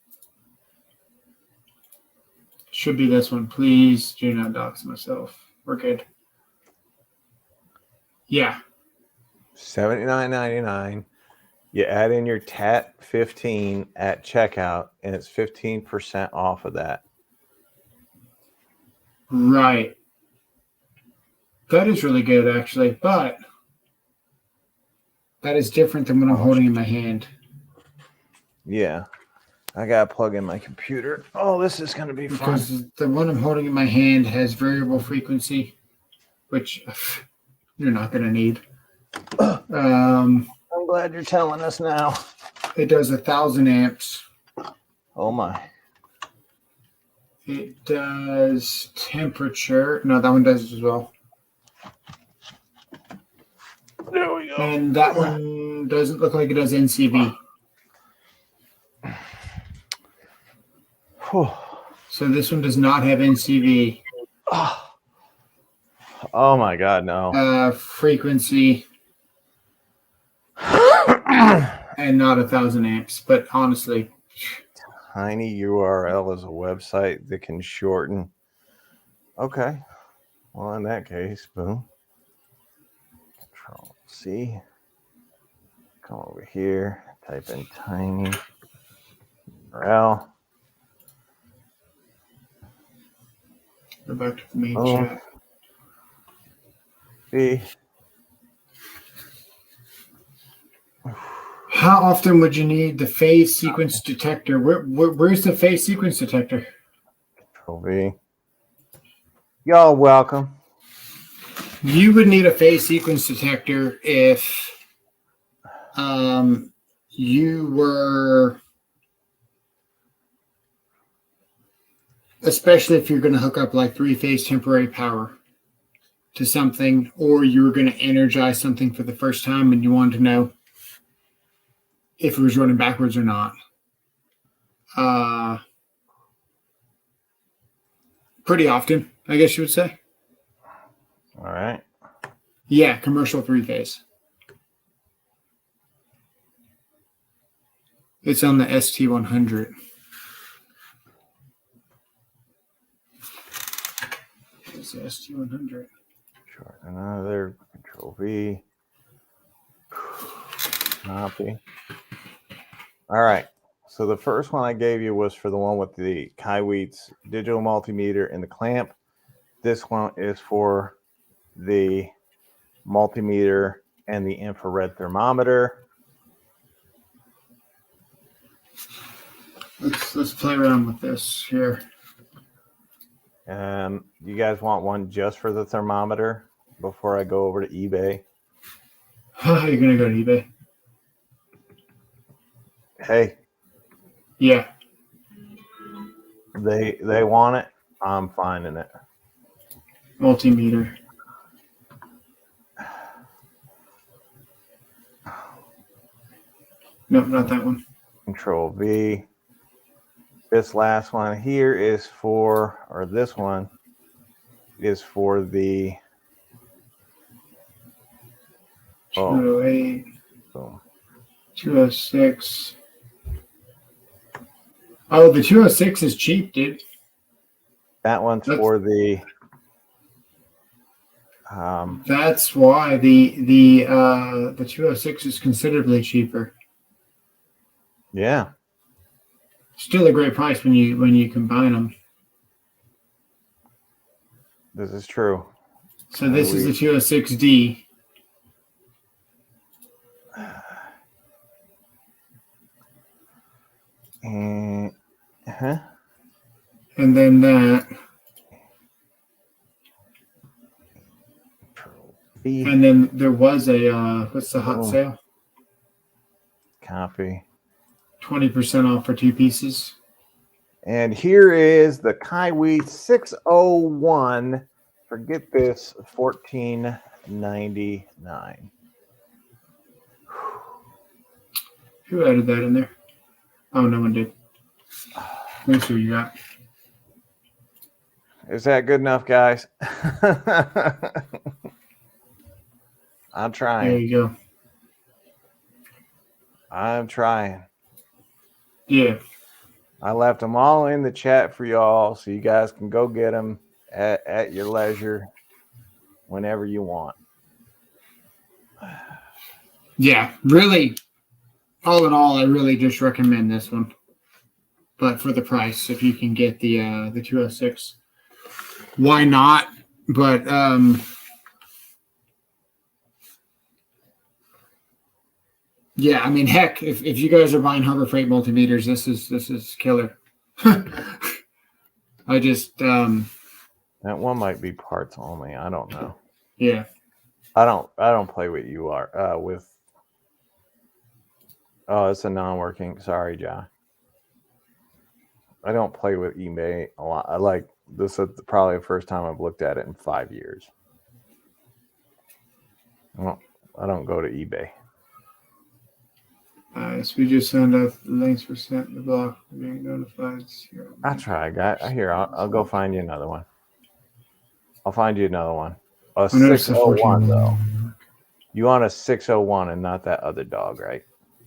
Should be this one. Please do not dox myself. We're good. Yeah. $79.99. You add in your TAT 15 at checkout, and it's 15% off of that. Right. That is really good, actually, but that is different than what I'm holding in my hand. Yeah. I got to plug in my computer. Oh, this is going to be fun. Because the one I'm holding in my hand has variable frequency, which you're not going to need. I'm glad you're telling us now. It does 1,000 amps. Oh, my. It does temperature. No, that one does as well. There we go. And that one doesn't look like it does NCV. So this one does not have NCV. Oh my God, no. Frequency. And not 1,000 amps. But honestly, Tiny URL is a website that can shorten. Okay. Well, in that case, boom. Control C. Come over here. Type in tiny URL. go back to the main chat. B. How often would you need the phase sequence detector? Where's the phase sequence detector? Control V. Y'all welcome. You would need a phase sequence detector if you were, especially if you're going to hook up like 3-phase temporary power to something, or you were going to energize something for the first time and you wanted to know if it was running backwards or not. Pretty often, I guess you would say. All right. Yeah, commercial 3-phase. It's on the ST100. It's the ST100. Sure. Another Control V. Copy. All right. So the first one I gave you was for the one with the Kaiweets digital multimeter and the clamp. This one is for the multimeter and the infrared thermometer. Let's play around with this here. You guys want one just for the thermometer before I go over to eBay? You're gonna go to eBay. Hey. Yeah. They want it. I'm finding it. Multimeter. Nope, not that one. Control V. This last one here is for, or this one is for the 208. Boom. 206. Oh, the 206 is cheap, dude. That one's for the that's why the 206 is considerably cheaper. Yeah. Still a great price when you combine them. This is true. So this is the 206D. And then that. And then there was a what's the hot sale? Copy. 20% off for 2 pieces. And here is the Kaiweets 601. Forget this, $14.99. Who added that in there? Oh, no one did. Let me see what you got. Is that good enough, guys? I'm trying. There you go. I'm trying. Yeah. I left them all in the chat for y'all, so you guys can go get them at your leisure whenever you want. Yeah, really, all in all, I really just recommend this one. But for the price, if you can get the 206, why not? But yeah, I mean, heck, if you guys are buying Harbor Freight multimeters, this is killer. I just that one might be parts only. I don't know. Yeah. I don't play with you are with. Oh, it's a non-working. Sorry, John. I don't play with eBay a lot. I like this is probably the first time I've looked at it in 5 years. I don't go to eBay. So we just send out the links for sent the block. We're getting notified. I try, guy. Here, I'll go find you another one. I'll find you another one. A 601 though. You want a 601 and not that other dog, right?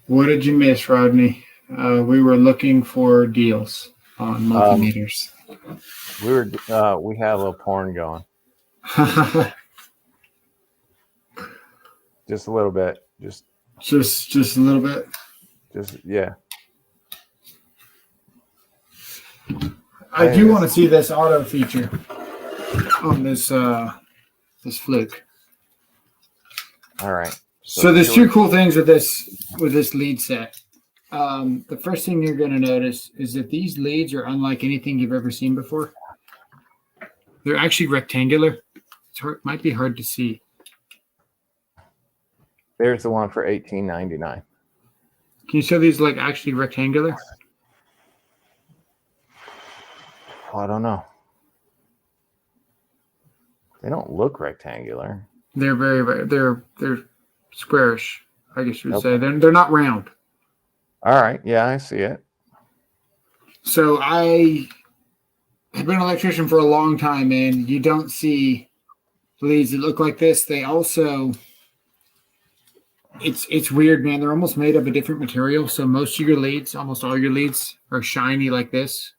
What did you miss, Rodney? We were looking for deals on multimeters. We had a little porn going. Just a little bit. Just a little bit. Yeah. I do want to see this auto feature on this fluke. All right. So there's two cool things with this lead set. The first thing you're going to notice is that these leads are unlike anything you've ever seen before. They're actually rectangular. Might be hard to see. There's the one for $18.99. Can you show these like actually rectangular? I don't know. They don't look rectangular. They're they're squarish, I guess you would say. They're not round. All right. Yeah, I see it. So I have been an electrician for a long time, and you don't see leads that look like this. They also, it's weird, man. They're almost made of a different material. So most of your leads, almost all your leads, are shiny like this.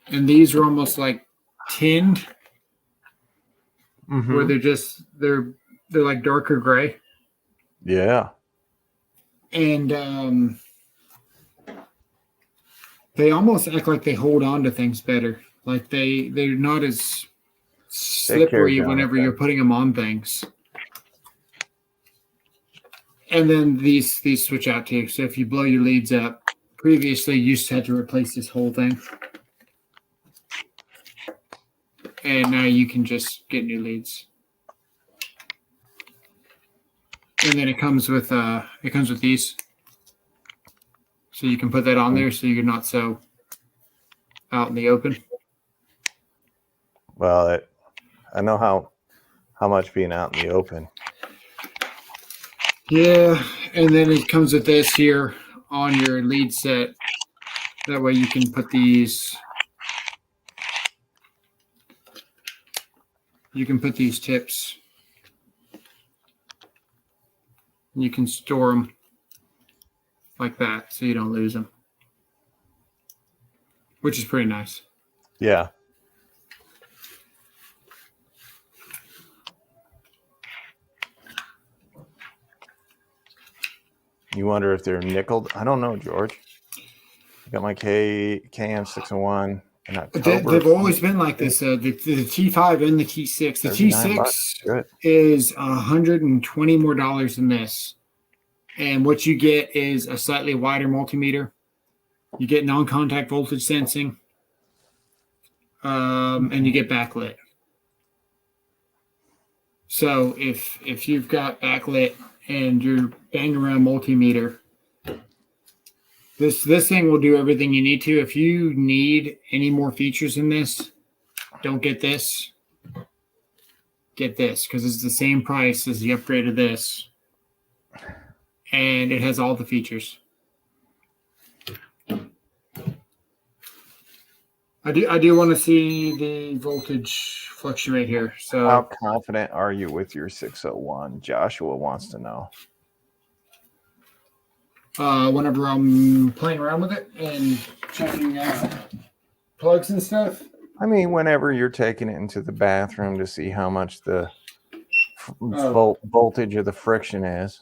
And these are almost like tinned, where they're like darker gray. Yeah. And they almost act like they hold on to things better. Like they're not as slippery whenever you're putting them on things. And then these switch out too. So if you blow your leads up, previously you just had to replace this whole thing. And now you can just get new leads. And then it comes with these. So you can put that on there so you're not so out in the open. Well, I know how much being out in the open. Yeah, and then it comes with this here on your lead set. That way you can put these. You can put these tips. You can store them like that so you don't lose them, which is pretty nice. Yeah. You wonder if they're nickeled? I don't know, George. I got my KM601 in October. They've always been like this. The T5 and the T6. The T6 is $120 more than this. And what you get is a slightly wider multimeter. You get non-contact voltage sensing. And you get backlit. So if you've got backlit and you're banging around multimeter, this thing will do everything you need to. If you need any more features in this, don't get this. Get this, because it's the same price as the upgrade of this. And it has all the features. I do want to see the voltage fluctuate here. So how confident are you with your 601? Joshua wants to know. Whenever I'm playing around with it and checking out plugs and stuff. I mean, whenever you're taking it into the bathroom to see how much the voltage of the friction is.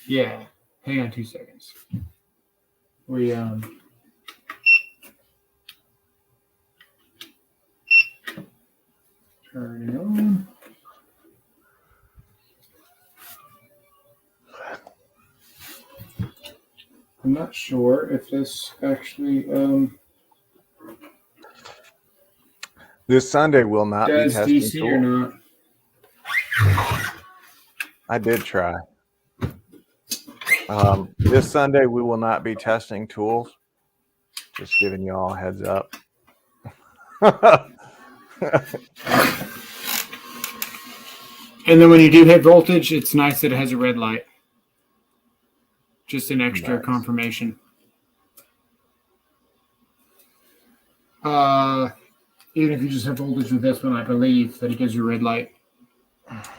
Yeah. Hang on 2 seconds. We turning on. I'm not sure if this actually this Sunday will not be testing DC or not. I did try. This Sunday we will not be testing tools. Just giving you all a heads up. And then when you do hit voltage, it's nice that it has a red light. Just an extra confirmation. Even if you just have voltage with this one, I believe that it gives you a red light.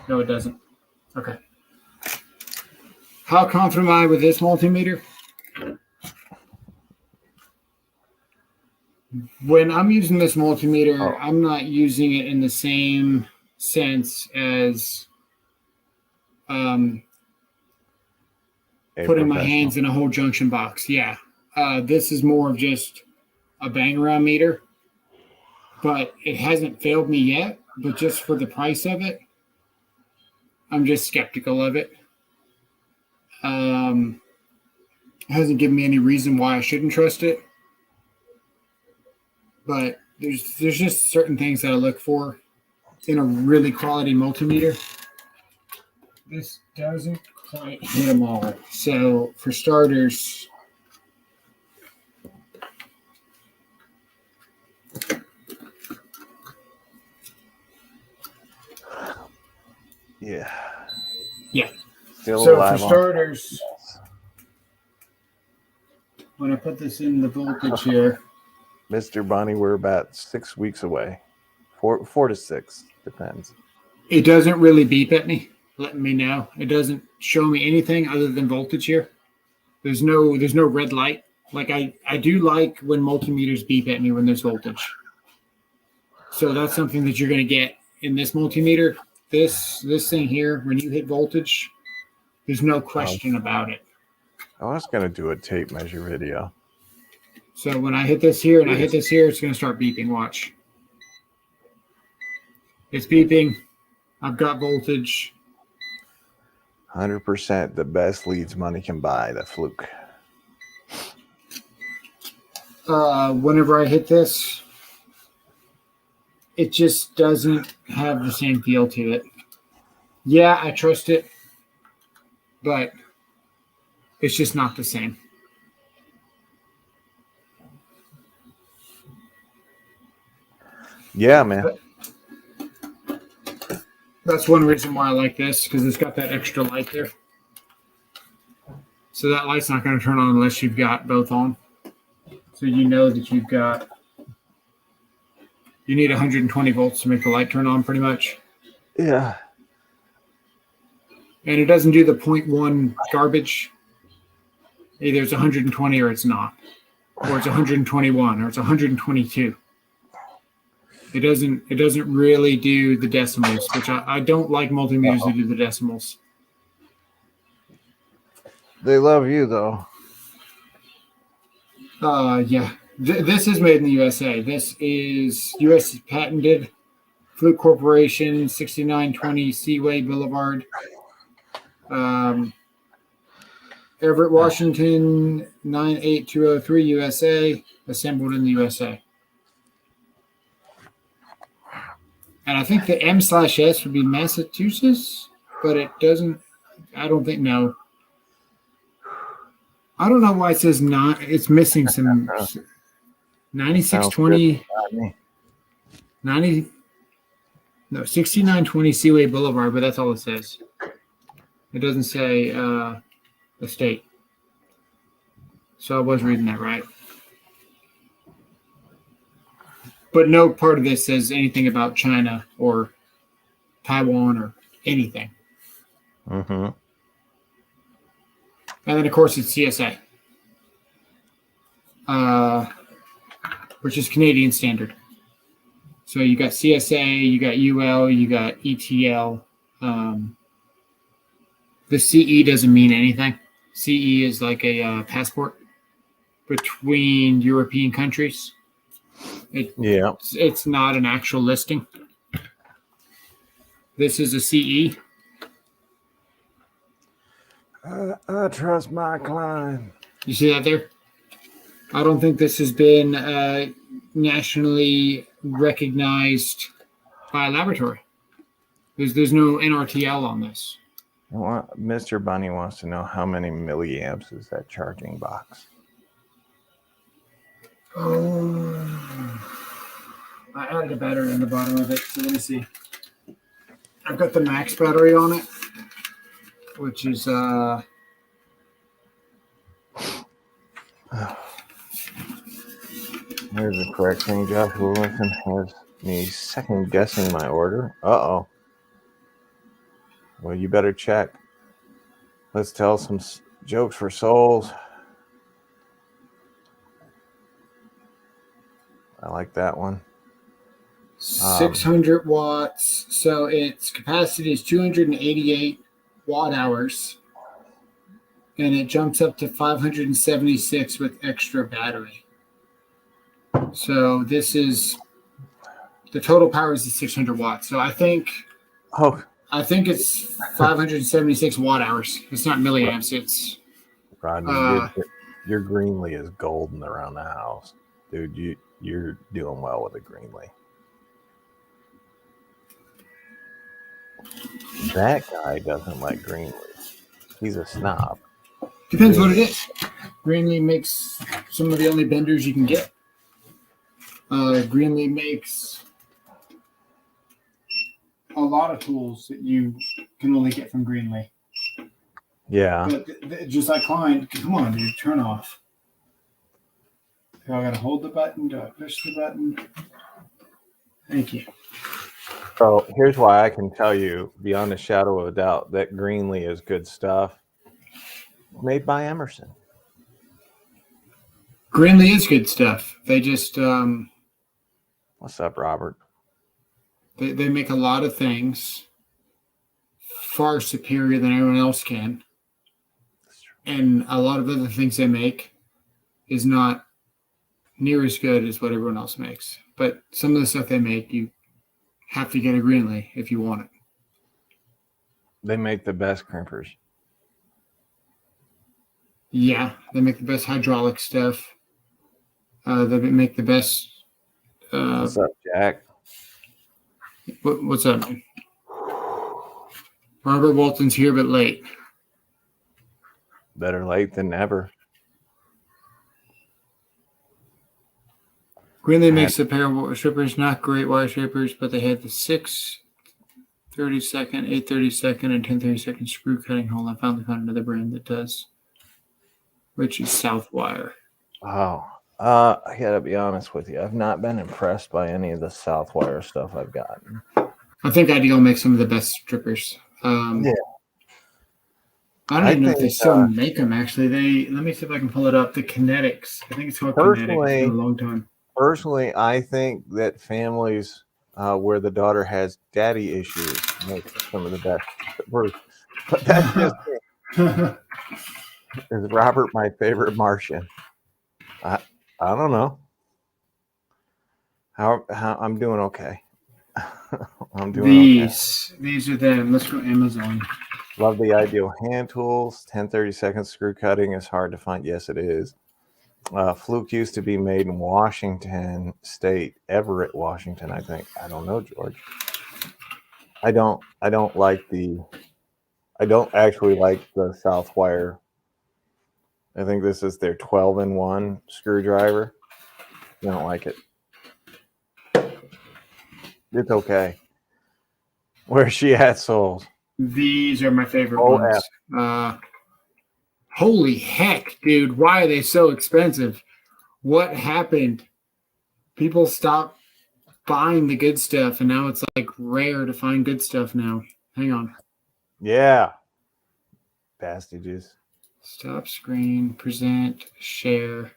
No, it doesn't. Okay. How confident am I with this multimeter? When I'm using this multimeter, I'm not using it in the same sense as putting my hands in a whole junction box. Yeah. This is more of just a bang around meter, but it hasn't failed me yet. But just for the price of it, I'm just skeptical of it. It hasn't given me any reason why I shouldn't trust it. But there's just certain things that I look for in a really quality multimeter. This doesn't quite hit them all. So for starters, yeah. Still so for starters, when I put this in the voltage here, Mr. Bonnie, we're about 6 weeks away. Four to 6, depends. It doesn't really beep at me, letting me know. It doesn't show me anything other than voltage here. There's no red light. Like I do like when multimeters beep at me when there's voltage. So that's something that you're going to get in this multimeter. This thing here, when you hit voltage, there's no question about it. I was going to do a tape measure video. So when I hit this here and I hit this here, it's going to start beeping. Watch. It's beeping. I've got voltage. 100% the best leads money can buy, the fluke. Whenever I hit this, it just doesn't have the same feel to it. Yeah, I trust it, but it's just not the same. Yeah, man. That's one reason why I like this, because it's got that extra light there. So that light's not going to turn on unless you've got both on. So you know that you need 120 volts to make the light turn on pretty much. Yeah. And it doesn't do the 0.1 garbage. Either it's 120 or it's not. Or it's 121 or it's 122. It doesn't really do the decimals, which I don't like multimeters that do the decimals. They love you though. Yeah. This is made in the USA. This is U.S. patented. Fluke Corporation, 6920 Seaway Boulevard. Everett, Washington, 98203 USA. Assembled in the USA. And I think the M/S would be Massachusetts, but it doesn't. I don't think. No. I don't know why it says not. It's missing some 9620 6920 Seaway Boulevard, but that's all it says. It doesn't say the state. So I was reading that right. But no part of this says anything about China or Taiwan or anything. Mm-hmm. And then, of course, it's CSA, which is Canadian Standard. So you got CSA, you got UL, you got ETL. The CE doesn't mean anything. CE is like a passport between European countries. It's not an actual listing. This is a CE. I trust my client. You see that there? I don't think this has been nationally recognized by a laboratory. There's no NRTL on this. Mr. Bunny wants to know how many milliamps is that charging box. Oh, I added a battery on the bottom of it, so let me see. I've got the max battery on it, which is There's the correct thing. Joshua Wilson has me second guessing my order. Uh-oh. Well, you better check. Let's tell some jokes for souls. I like that one. 600 watts. So its capacity is 288 watt hours. And it jumps up to 576 with extra battery. So this is the total power is 600 watts. So I think it's 576 watt hours. It's not milliamps. It's Rodney, your Greenlee is golden around the house, dude. You're doing well with a Greenlee. That guy doesn't like Greenlee. He's a snob. Depends what it is. Greenlee makes some of the only benders you can get. Greenlee makes a lot of tools that you can only get from Greenlee. Yeah. But just like Klein, come on, dude, turn off. Do I gotta hold the button? Do I push the button? Thank you. So here's why I can tell you beyond a shadow of a doubt that Greenlee is good stuff. Made by Emerson. Greenlee is good stuff. They just What's up, Robert? They make a lot of things far superior than everyone else can. And a lot of other things they make is not near as good as what everyone else makes. But some of the stuff they make, you have to get a Greenlee if you want it. They make the best crimpers. Yeah, they make the best hydraulic stuff. They make the best. What's up, Jack? What's up, man? Robert Walton's here, but late. Better late than never. Greenlee makes a pair of wire strippers, not great wire strippers, but they have the 6 30-second, 8 30-second, and 10 30-second screw cutting hole. I finally found another brand that does, which is Southwire. Oh, I gotta be honest with you. I've not been impressed by any of the Southwire stuff I've gotten. I think Ideal makes some of the best strippers. Yeah. I don't even know if they still make them, actually. Let me see if I can pull it up. The Kinetics. I think it's called Kinetics. It's been a long time. Personally, I think that families where the daughter has daddy issues make some of the best strippers. But that's just is Robert my favorite Martian? I don't know. How I'm doing okay. I'm doing okay. These are them. Let's go Amazon. Love the Ideal hand tools. 10 30-second screw cutting is hard to find. Yes, it is. Fluke used to be made in Washington State, Everett, Washington, I think. I don't know, George. I don't actually like the Southwire. I think this is their 12-in-1 screwdriver. I don't like it. It's okay. Where's she at, Souls? These are my favorite ones. Holy heck, dude. Why are they so expensive? What happened? People stopped buying the good stuff, and now it's like rare to find good stuff now. Hang on. Yeah. Bastages. Stop screen, present, share.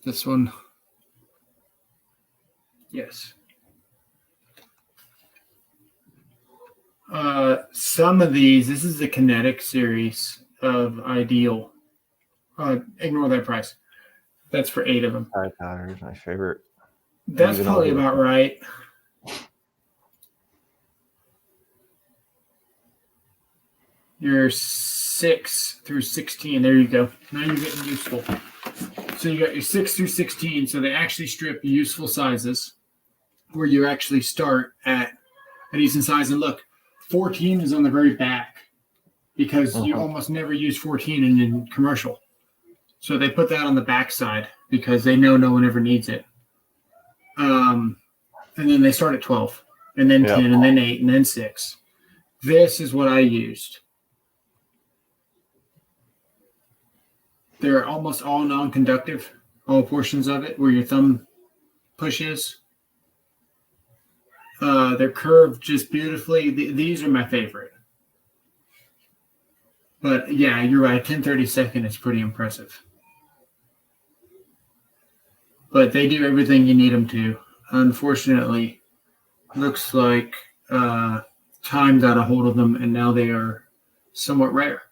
This one. Yes. Some of these, this is the Kinetic series of Ideal. Ignore that price. That's for 8 of them. Tide powder is my favorite. That's probably about right. You're 6 through 16. There you go. Now you're getting useful. So you got your 6 through 16. So they actually strip useful sizes where you actually start at a decent size. And look, 14 is on the very back because you almost never use 14 in commercial. So they put that on the backside because they know no one ever needs it. And then they start at 12, and then 10, and then 8, and then 6. This is what I used. They're almost all non-conductive, all portions of it where your thumb pushes. They're curved just beautifully. These are my favorite. But yeah, you're right. 10/32 is pretty impressive. But they do everything you need them to. Unfortunately, looks like time got a hold of them, and now they are somewhat rare.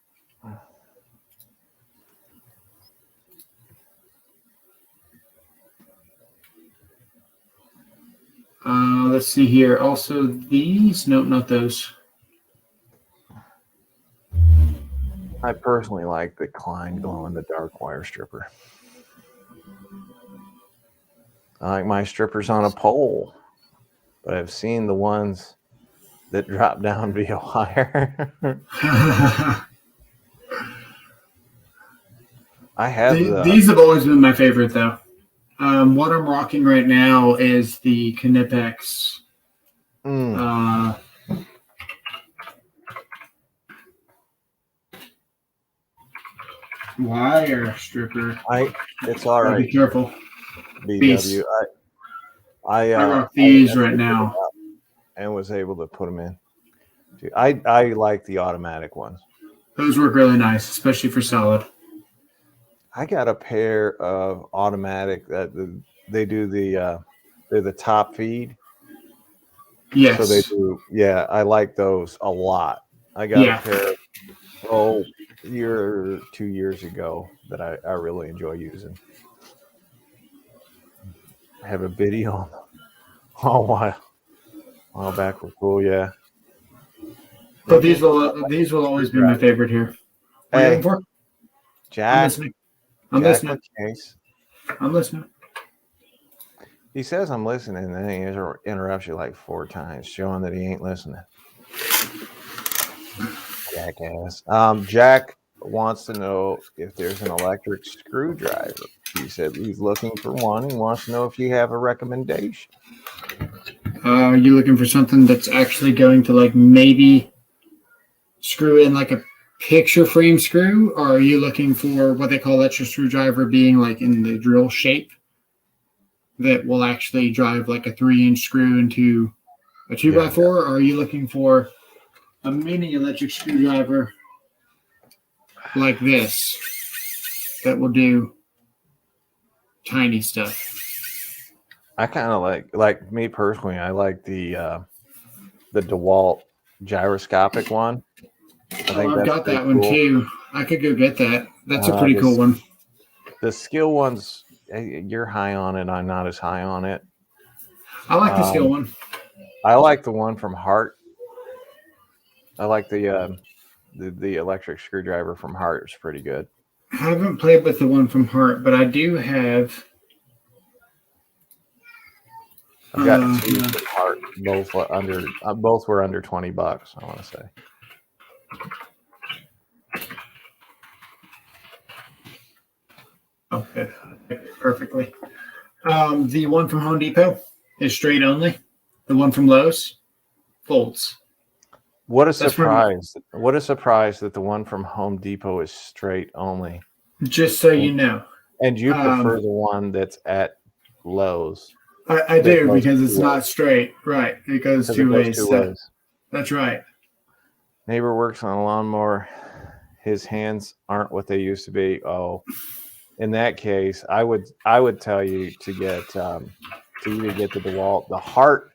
Let's see here. Also, these. Nope, not those. I personally like the Klein glow-in-the-dark wire stripper. I like my strippers on a pole, but I've seen the ones that drop down via wire. I have these have always been my favorite, though. What I'm rocking right now is the Knipex. Wire stripper. It's all right. Be careful. BW. I rock these right now, and was able to put them in. Dude, I like the automatic ones. Those work really nice, especially for solid. I got a pair of automatic that they do they're the top feed. Yes. So they do. Yeah, I like those a lot. I got a pair a year or 2 years ago that I really enjoy using. I have a video on them. Oh, while back were cool, yeah. But these will always be my favorite here. What are you looking for? Jack. I'm listening. I'm listening. He says I'm listening, and then he interrupts you like 4 times, showing that he ain't listening. Jackass. Jack wants to know if there's an electric screwdriver. He said he's looking for one. He wants to know if you have a recommendation. Are you looking for something that's actually going to like maybe screw in like a picture frame screw, or are you looking for what they call electric screwdriver being like in the drill shape that will actually drive like a 3-inch screw into a 2x4? Or are you looking for a mini electric screwdriver like this that will do tiny stuff? I kind of like me personally. I like the DeWalt gyroscopic one. I've got that one too. I could go get that. That's a pretty cool one. The skill ones, you're high on it. I'm not as high on it. I like the skill one. I like the one from Hart. I like the electric screwdriver from Hart. It's pretty good. I haven't played with the one from Hart, but I do have. I've got 2 from Hart. Both were under $20. I want to say. Okay, perfectly. The one from Home Depot is straight only. The one from Lowe's folds. What a surprise! What a surprise that the one from Home Depot is straight only. Just so you know. And you prefer the one that's at Lowe's. I do, because it's not straight. Right. It goes two ways. That's right. Neighbor works on a lawnmower. His hands aren't what they used to be. Oh, in that case, I would tell you to get the DeWalt. The Hart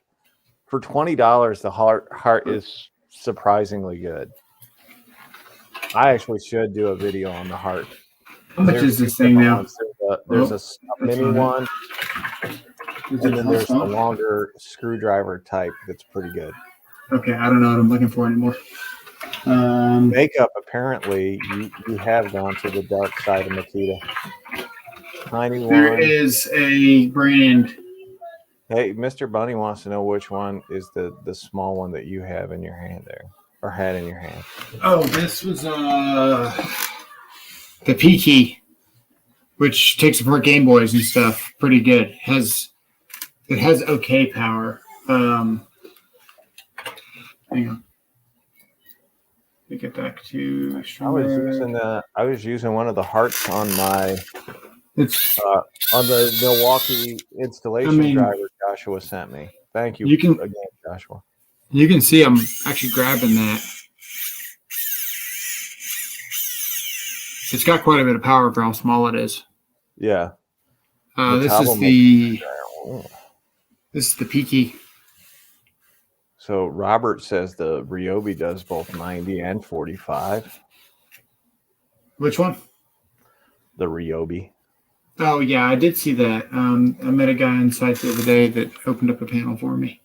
for $20. The Hart is surprisingly good. I actually should do a video on the Hart. How much is this thing now? There's a mini one, and then there's a longer screwdriver type that's pretty good. Okay, I don't know what I'm looking for anymore. Makeup, apparently, you have gone to the dark side of Makita. Tiny one. There is a brand. Hey, Mr. Bunny wants to know which one is the small one that you have in your hand there, or had in your hand. Oh, this was the P-Key. which takes apart Game Boys and stuff pretty good. It has okay power. Hang on. Let me get back to. I was using one of the hearts on my It's on the Milwaukee installation driver Joshua sent me. Thank you, again, Joshua. You can see I'm actually grabbing that. It's got quite a bit of power for how small it is. Yeah. This is the Peaky. So Robert says the Ryobi does both 90 and 45. Which one? The Ryobi. Oh yeah, I did see that. I met a guy on site the other day that opened up a panel for me.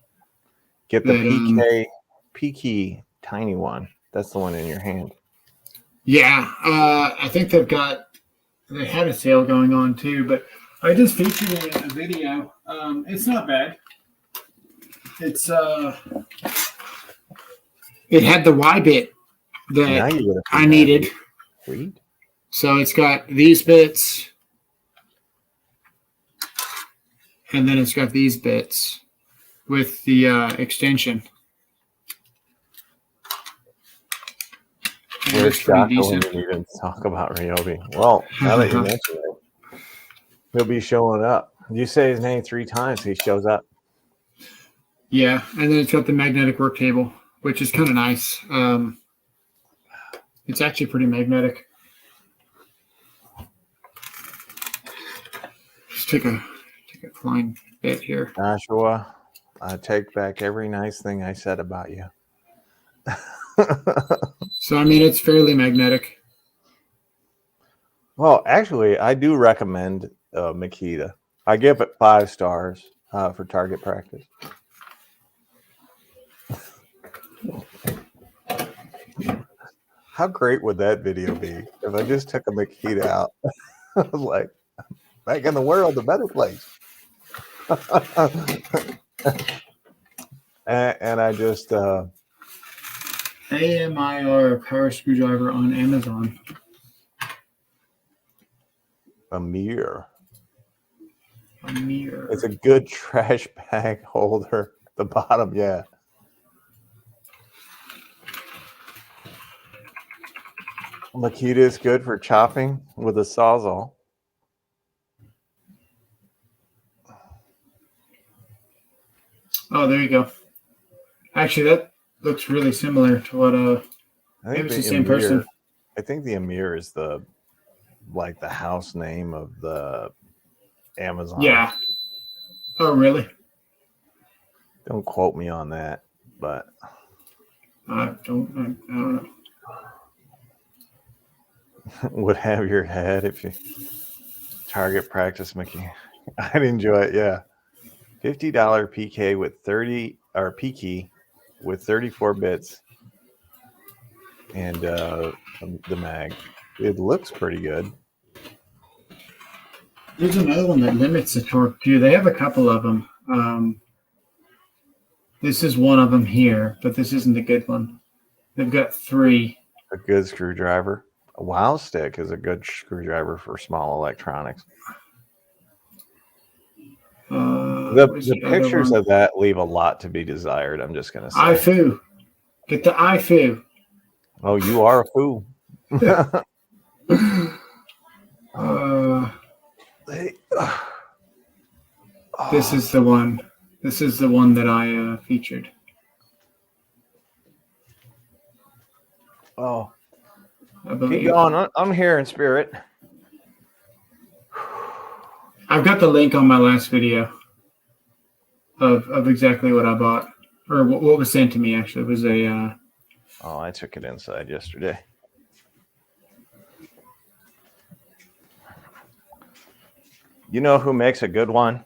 Get the Peaky tiny one. That's the one in your hand. Yeah, I think they had a sale going on too, but I just featured it in a video. It's not bad. It's it had the Y bit that I needed. Sweet. So it's got these bits, and then it's got these bits with the extension. Where's Joshua when you need to talk about Ryobi? Well, now that you mention it, he'll be showing up. You say his name 3 times, he shows up. Yeah, and then it's got the magnetic work table, which is kind of nice. It's actually pretty magnetic. Just take a flying bit here. Joshua, I take back every nice thing I said about you. So, I mean, it's fairly magnetic. Well, actually, I do recommend Makita. I give it 5 stars for target practice. How great would that video be if I just took a Makita out? I was like, back in the world, a better place. and I just... AMIR power screwdriver on Amazon. A mirror. A mirror. It's a good trash bag holder at the bottom, yeah. Makita is good for chopping with a Sawzall. Oh, there you go. Actually, that looks really similar to what maybe it's the same person. I think the Amir is the house name of the Amazon. Yeah. Oh, really? Don't quote me on that, but I don't know. Would have your head if you target practice, Mickey. I'd enjoy it, yeah. $50 PK with 30 or PK with 34 bits and the mag. It looks pretty good. There's another one that limits the torque too. They have a couple of them. This is one of them here, but this isn't a good one. They've got 3. A good screwdriver. A Wow Stick is a good screwdriver for small electronics. The pictures of that leave a lot to be desired. I'm just going to say. iFoo. Get the iFoo. Oh, you are a foo. This is the one. This is the one that I featured. Oh. I believe. Keep going. I'm here in spirit. I've got the link on my last video of exactly what I bought, or what was sent to me. Actually, it was a. Oh, I took it inside yesterday. You know who makes a good one?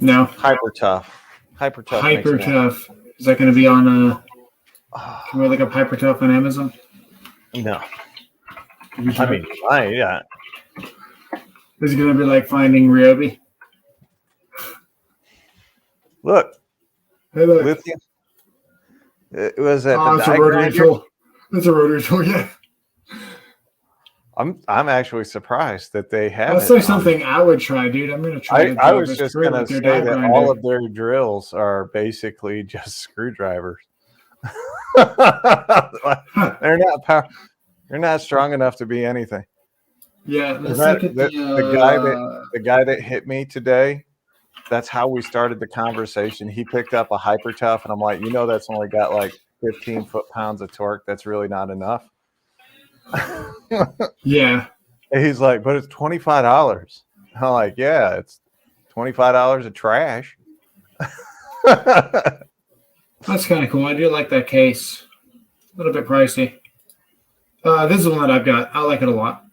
No. Hyper Tough. Hyper Tough. Is that going to be on? Can we look up Hyper Tough on Amazon? No. I mean, yeah. Is it going to be like finding Ryobi? Look. Hey, look. Lithium. It was at the die rotary grinder. tool. It's a rotary tool, yeah. I'm actually surprised that they have. That's like something I would try, dude. I'm gonna try to I drive was a just screw gonna with their say die that grinder. all of their drills are basically just screwdrivers. Huh. They're not strong enough to be anything. Yeah, let's look at The guy that hit me today, that's how we started the conversation. He picked up a hyper tough, and I'm like, that's only got like 15 foot-pounds of torque. That's really not enough. Yeah. And he's like, but it's $25. I'm like, yeah, it's $25 of trash. That's kind of cool. I do like that case. A little bit pricey. This is the one that I've got. I like it a lot.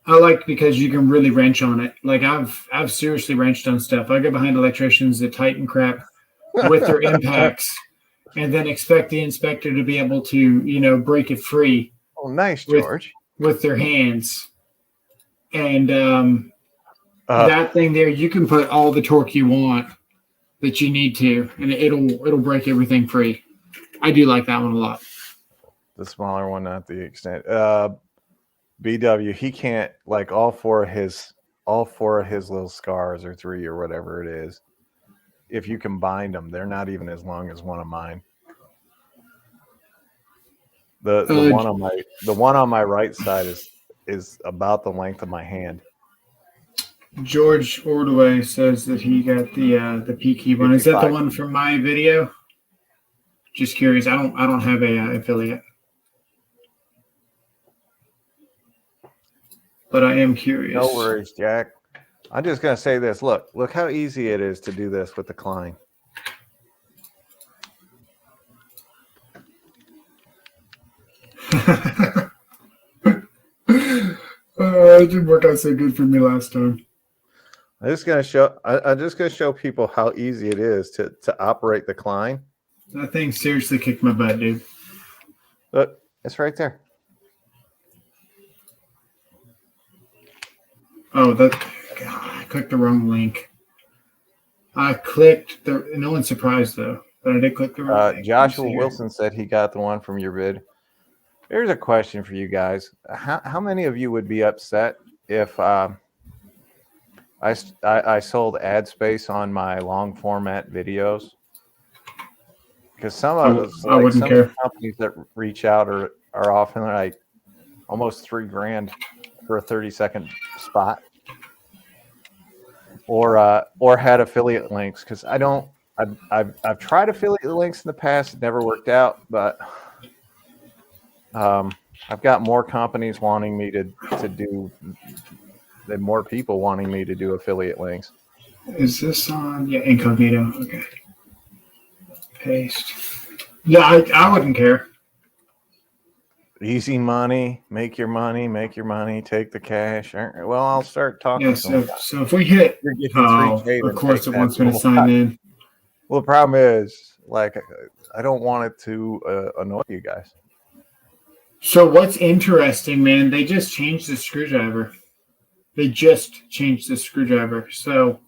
I like because you can really wrench on it. Like I've seriously wrenched on stuff. I go behind electricians that tighten crap with their impacts, and then expect the inspector to be able to break it free. Oh, nice, George. With their hands, and that thing there, you can put all the torque you want that you need to, and it'll break everything free. I do like that one a lot. The smaller one, not the extent. BW, he can't, like, all four of his little scars, or 3 or whatever it is. If you combine them, they're not even as long as one of mine. The one on my right side is about the length of my hand. George Ordway says that he got the PK one. Is that the one from my video? Just curious. I don't have a affiliate, but I am curious. No worries, Jack. I'm just gonna say this. Look how easy it is to do this with the Klein. It didn't work out so good for me last time. I'm just gonna show people how easy it is to operate the Klein. That thing seriously kicked my butt, dude. Look, it's right there. Oh, God, I clicked the wrong link. No one's surprised though, but I did click the wrong link. Joshua Wilson said he got the one from your vid. Here's a question for you guys. How many of you would be upset if I sold ad space on my long format videos? Because some of us, I wouldn't care. Of the companies that reach out are often like almost $3,000 for a 30-second spot, or had affiliate links. Because I've tried affiliate links in the past, it never worked out, but I've got more companies wanting me to do than more people wanting me to do affiliate links. Is this on? Yeah, incognito. Okay. Paste. Yeah, I wouldn't care. Easy money, make your money, take the cash. Well, I'll start talking. Yeah, so if we hit, of course it wants me to sign in. Well, the problem is, like, I don't want it to annoy you guys. So what's interesting, man, they just changed the screwdriver. So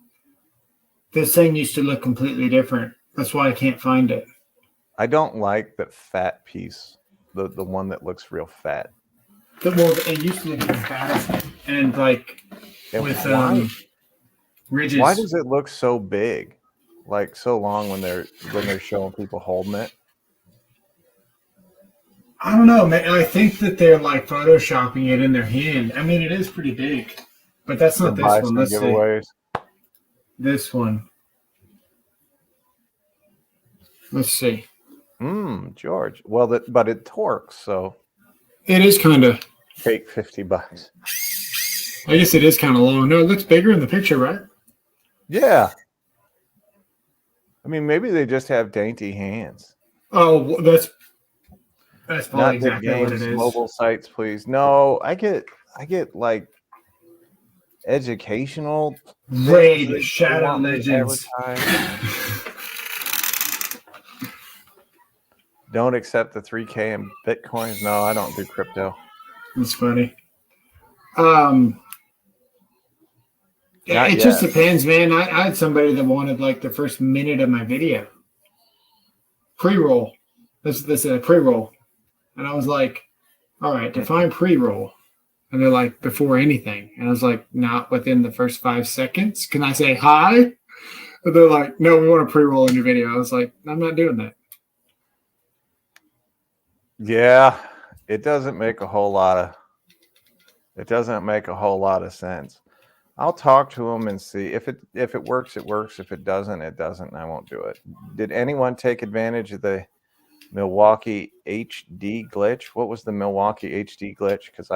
this thing used to look completely different. That's why I can't find it. I don't like that fat piece, the one that looks real fat. It used to look fat and like with ridges. Why does it look so big, like so long when they're showing people holding it? I don't know, man. I think that they're like photoshopping it in their hand. I mean, it is pretty big, but that's not this one. Let's see. This one. Let's see. George. Well, but it torques, so it is kind of. Take $50. I guess it is kind of long. No, it looks bigger in the picture, right? Yeah. I mean, maybe they just have dainty hands. Oh, that's probably not exactly games, what it is. Mobile sites, please. No, I get like educational. Raid Shadow Legends. Don't accept the 3K in Bitcoins. No, I don't do crypto. That's funny. It just depends, man. I had somebody that wanted like the first minute of my video. Pre-roll. This is a pre-roll. And I was like, all right, define pre-roll. And they're like, before anything. And I was like, not within the first 5 seconds. Can I say hi? And they're like, no, we want to pre-roll in your video. I was like, I'm not doing that. Yeah, it doesn't make a whole lot of sense. I'll talk to them and see if it works, it works. If it doesn't, it doesn't. And I won't do it. Did anyone take advantage of the Milwaukee HD glitch? What was the Milwaukee HD glitch? Because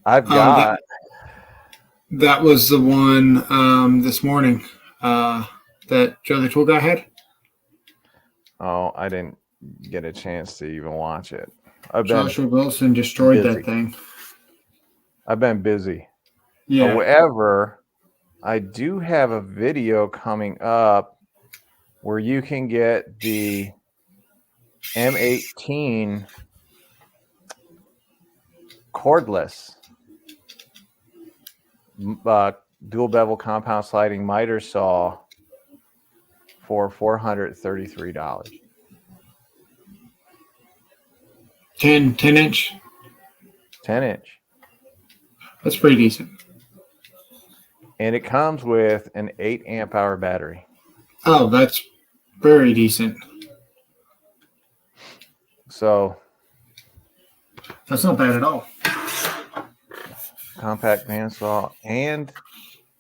I've got that was the one this morning that Joe the Tool Guy had. Oh, I didn't get a chance to even watch it. Joshua Wilson destroyed that thing. I've been busy. Yeah. However, I do have a video coming up where you can get the M18 cordless dual bevel compound sliding miter saw for $433. 10 inch. 10 inch. That's pretty decent. And it comes with an 8 amp hour battery. Oh, that's very decent. So that's not bad at all. Compact bandsaw and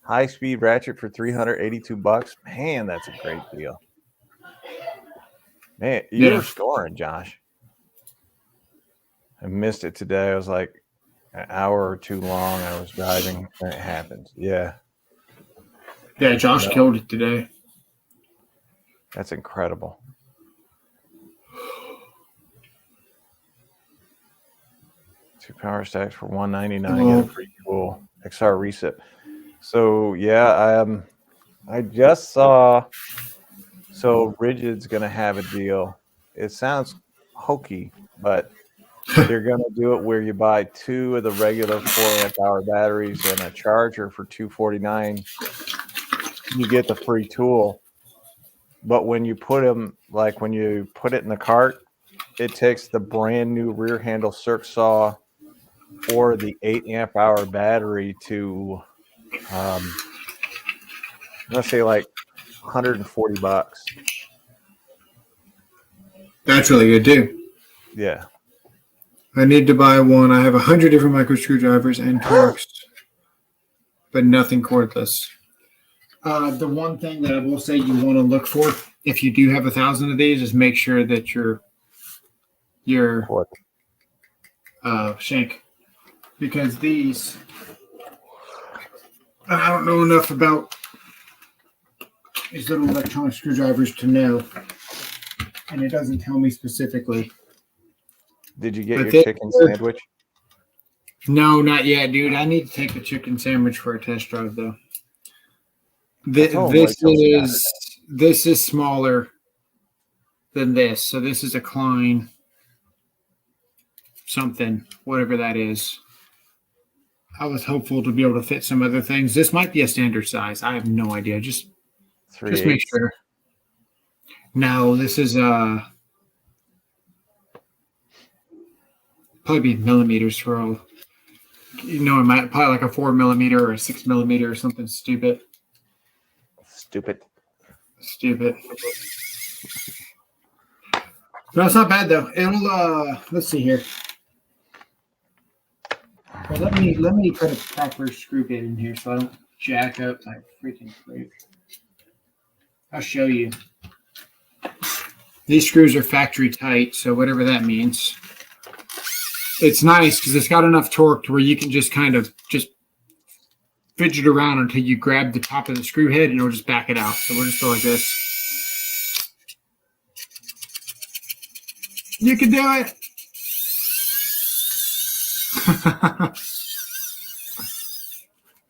high speed ratchet for $382. Man, that's a great deal. Man, you're scoring, Josh. I missed it today. I was like an hour or too long. I was driving and it happened. Yeah. Yeah, Josh killed it today. That's incredible. Two power stacks for $199. Get a pretty cool XR reset. So yeah, I just saw. So Rigid's gonna have a deal. It sounds hokey, but they're gonna do it where you buy 2 of the regular 4 amp hour batteries and a charger for $249. You get the free tool. But when you put them, like when you put it in the cart, it takes the brand new rear handle circ saw or the 8 amp hour battery to, let's say like $140. That's really good too. Yeah. I need to buy one. I have 100 different micro screwdrivers and Torx, but nothing cordless. The one thing that I will say you want to look for if you do have 1,000 of these is make sure that your shank, because these, I don't know enough about these little electronic screwdrivers to know, and it doesn't tell me specifically. Did you get your chicken sandwich? No, not yet, dude. I need to take the chicken sandwich for a test drive, though. This is smaller than this. So this is a Klein something, whatever that is. I was hopeful to be able to fit some other things. This might be a standard size. I have no idea. Just make sure. No, this is probably be millimeters for all. You know, it might probably like a 4 millimeter or a 6 millimeter or something stupid. Stupid. No, it's not bad though. It'll let's see here. Well, let me put a proper screw bit in here so I don't jack up like freaking crazy. I'll show you. These screws are factory tight, so whatever that means. It's nice because it's got enough torque to where you can just kind of just fidget around until you grab the top of the screw head and it'll just back it out. So we'll just go like this. You can do it.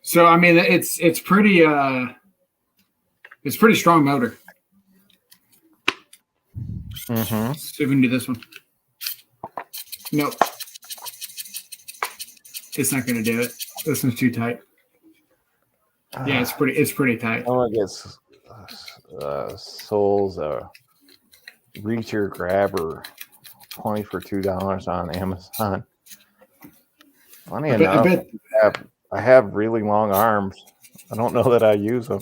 So I mean it's pretty strong motor. Mm-hmm. See if we can do this one. Nope. It's not going to do it. This one's too tight. Yeah, it's pretty tight. Oh, I guess Soul's reacher grabber 20 for $2 on Amazon. Funny I enough, bet. I have really long arms. I don't know that I use them.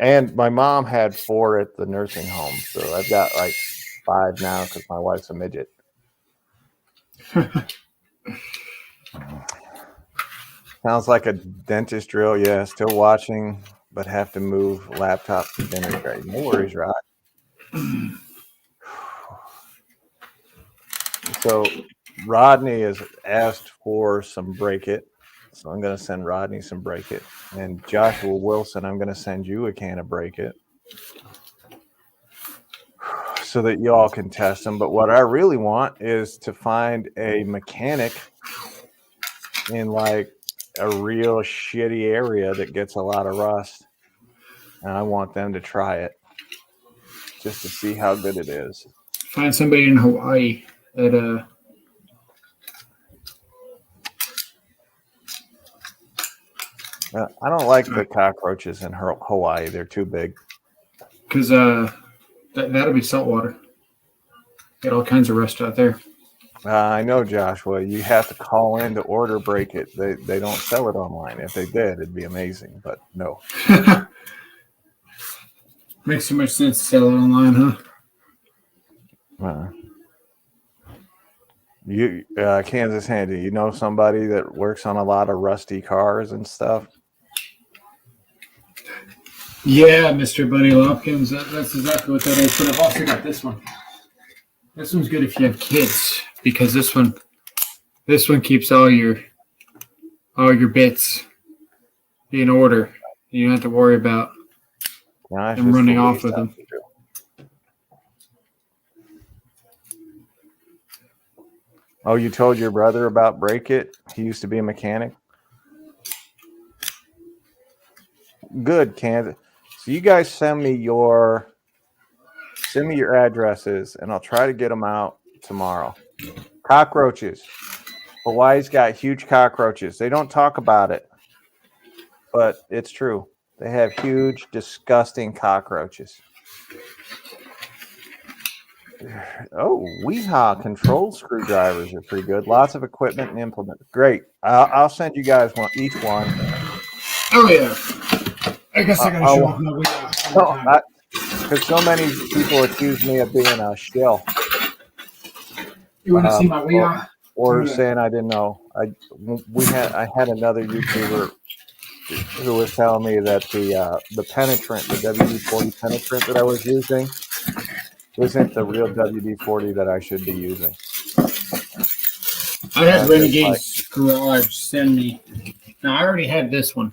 And my mom had 4 at the nursing home, so I've got like 5 now because my wife's a midget. Sounds like a dentist drill. Yeah, still watching, but have to move laptop to dinner tray. No worries, Rod. So Rodney has asked for some Break It. So I'm going to send Rodney some Break It. And Joshua Wilson, I'm going to send you a can of Break It so that you all can test them. But what I really want is to find a mechanic in like a real shitty area that gets a lot of rust. And I want them to try it just to see how good it is. Find somebody in Hawaii that I don't like the cockroaches in Hawaii. They're too big. because that'll be saltwater. Got all kinds of rust out there. I know, Joshua. You have to call in to order Break It. They don't sell it online. If they did, it'd be amazing. But no. Makes so much sense to sell it online, huh? Kansas Handy, you know somebody that works on a lot of rusty cars and stuff? Yeah, Mr. Bunny Lopkins. That's exactly what that is. But I've also got this one. This one's good if you have kids because this one keeps all your bits in order. You don't have to worry about them running off with them. Oh, you told your brother about Break It? He used to be a mechanic? Good, Kansas. So you guys send me your addresses, and I'll try to get them out tomorrow. Cockroaches. Hawaii's got huge cockroaches. They don't talk about it, but it's true. They have huge, disgusting cockroaches. Oh, Weehaw control screwdrivers are pretty good. Lots of equipment and implements. Great. I'll send you guys each one. Oh, yeah. I guess I got to show off my Weehaw. Because so many people accuse me of being a shill. You want to see my Weehaw? Or saying I didn't know. I had another YouTuber who was telling me that the penetrant, the WD-40 penetrant that I was using, isn't the real WD-40 that I should be using. I had Renegade's Garage send me. Now I already had this one.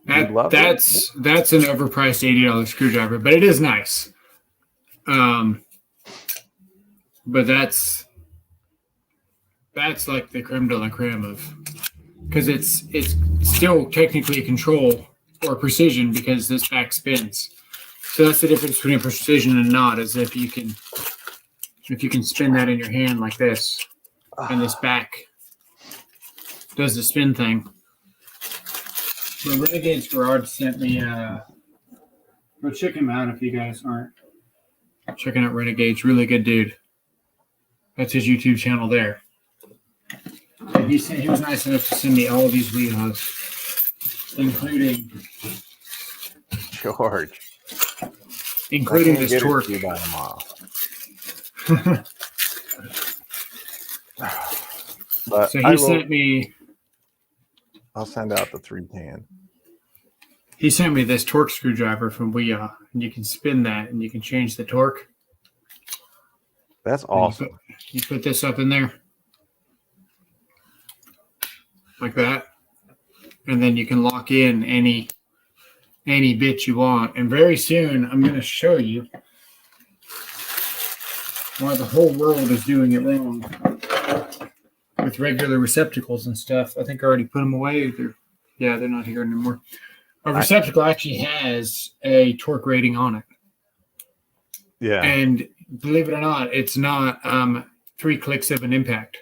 That's an overpriced $80 screwdriver, but it is nice. But that's like the creme de la creme of, because it's still technically control or precision because this back spins. So that's the difference between precision and not, is if you can spin that in your hand like this, and this back does the spin thing. So Renegade's Garage sent me. Go check him out if you guys aren't checking out Renegade's. Really good dude. That's his YouTube channel there. And he was nice enough to send me all of these Weehaws, including George. Including this torque. By tomorrow. But so he sent me. I'll send out the 310. He sent me this torque screwdriver from Weehaw, and you can spin that, and you can change the torque. That's awesome. You put this up in there, like that, and then you can lock in any bit you want. And very soon, I'm going to show you why the whole world is doing it wrong with regular receptacles and stuff. I think I already put them away. They're not here anymore. A receptacle actually has a torque rating on it. Yeah. And believe it or not, it's not 3 clicks of an impact.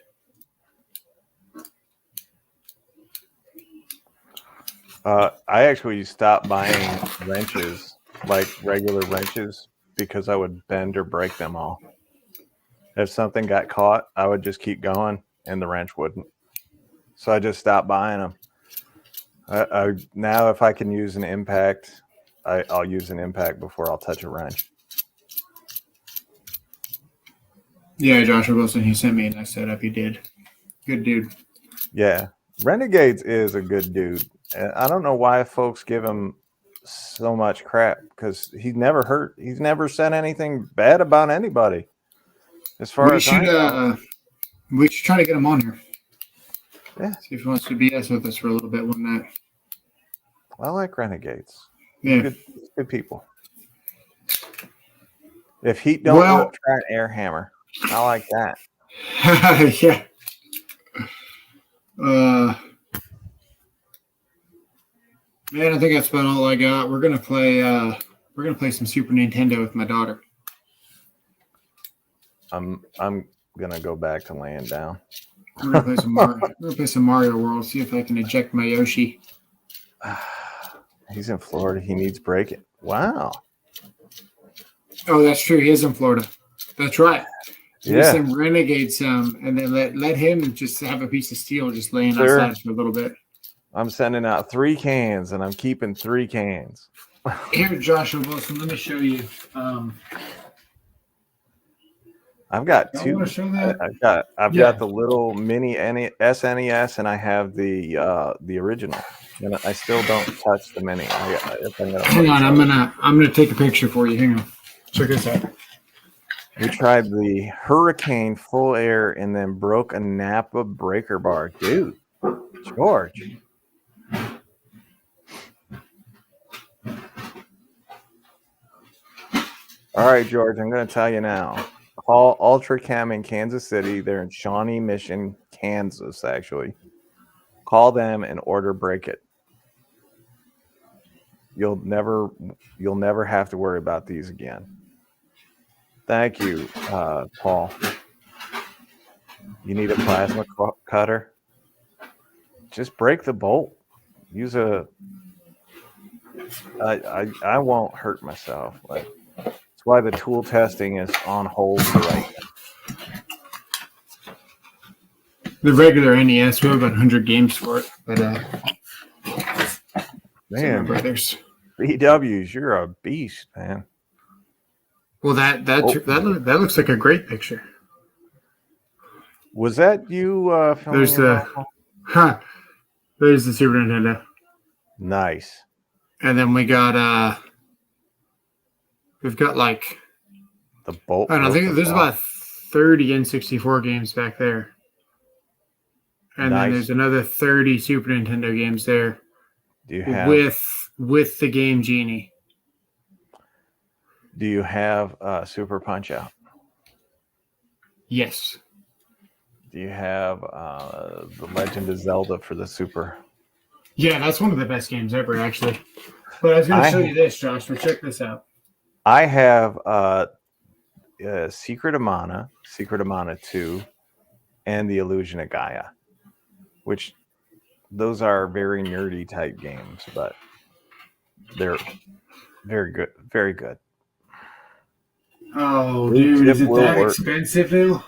I actually stopped buying wrenches, like regular wrenches, because I would bend or break them all. If something got caught, I would just keep going, and the wrench wouldn't. So I just stopped buying them. I now, if I can use an impact, I'll use an impact before I'll touch a wrench. Yeah, Joshua Wilson, he sent me a nice setup. He did. Good dude. Yeah, Renegades is a good dude. And I don't know why folks give him so much crap because he's never hurt. He's never said anything bad about anybody. As far as I know. We should try to get him on here. Yeah. See if he wants to BS with us for a little bit one night. I like Renegades. Yeah. Good people. If heat don't work, try an air hammer. I like that. Yeah. Man, I think that's about all I got. We're gonna play some Super Nintendo with my daughter. I'm gonna go back to laying down. We're gonna play some Mario World. See if I can eject my Yoshi. He's in Florida. He needs breaking. Wow. Oh, that's true. He is in Florida. That's right. Yeah. Some Renegade and then let him just have a piece of steel just laying outside for a little bit. I'm sending out 3 cans, and I'm keeping 3 cans. Here, Joshua Wilson, let me show you. I've got 2. Want to show that? I've got the little mini SNES, and I have the original. And I still don't touch the mini. Hang on, I'm gonna take a picture for you. Hang on, check this out. We tried the Hurricane full air and then broke a Napa breaker bar, dude. George. All right, George, I'm going to tell you now. Call Ultra Chem in Kansas City. They're in Shawnee Mission, Kansas, actually. Call them and order Break It. You'll never have to worry about these again. Thank you, Paul. You need a plasma cutter? Just break the bolt. Use a. I won't hurt myself. Like, that's why the tool testing is on hold right now. The regular NES, we have about 100 games for it, but man, brothers. BWs, you're a beast, man. Well, that looks like a great picture. Was that you? There's the Super Nintendo. Nice. And then we've got like the bolt. I don't know, I think there's about 30 N64 games back there. And then there's another 30 Super Nintendo games there. Do you have with the Game Genie? Do you have Super Punch Out? Yes. Do you have The Legend of Zelda for the Super? Yeah, that's one of the best games ever, actually. But I was going to show you this, Josh. So check this out. I have Secret of Mana 2, and The Illusion of Gaia, which those are very nerdy type games, but they're very good. Very good. Oh, dude, is it that expensive, Bill?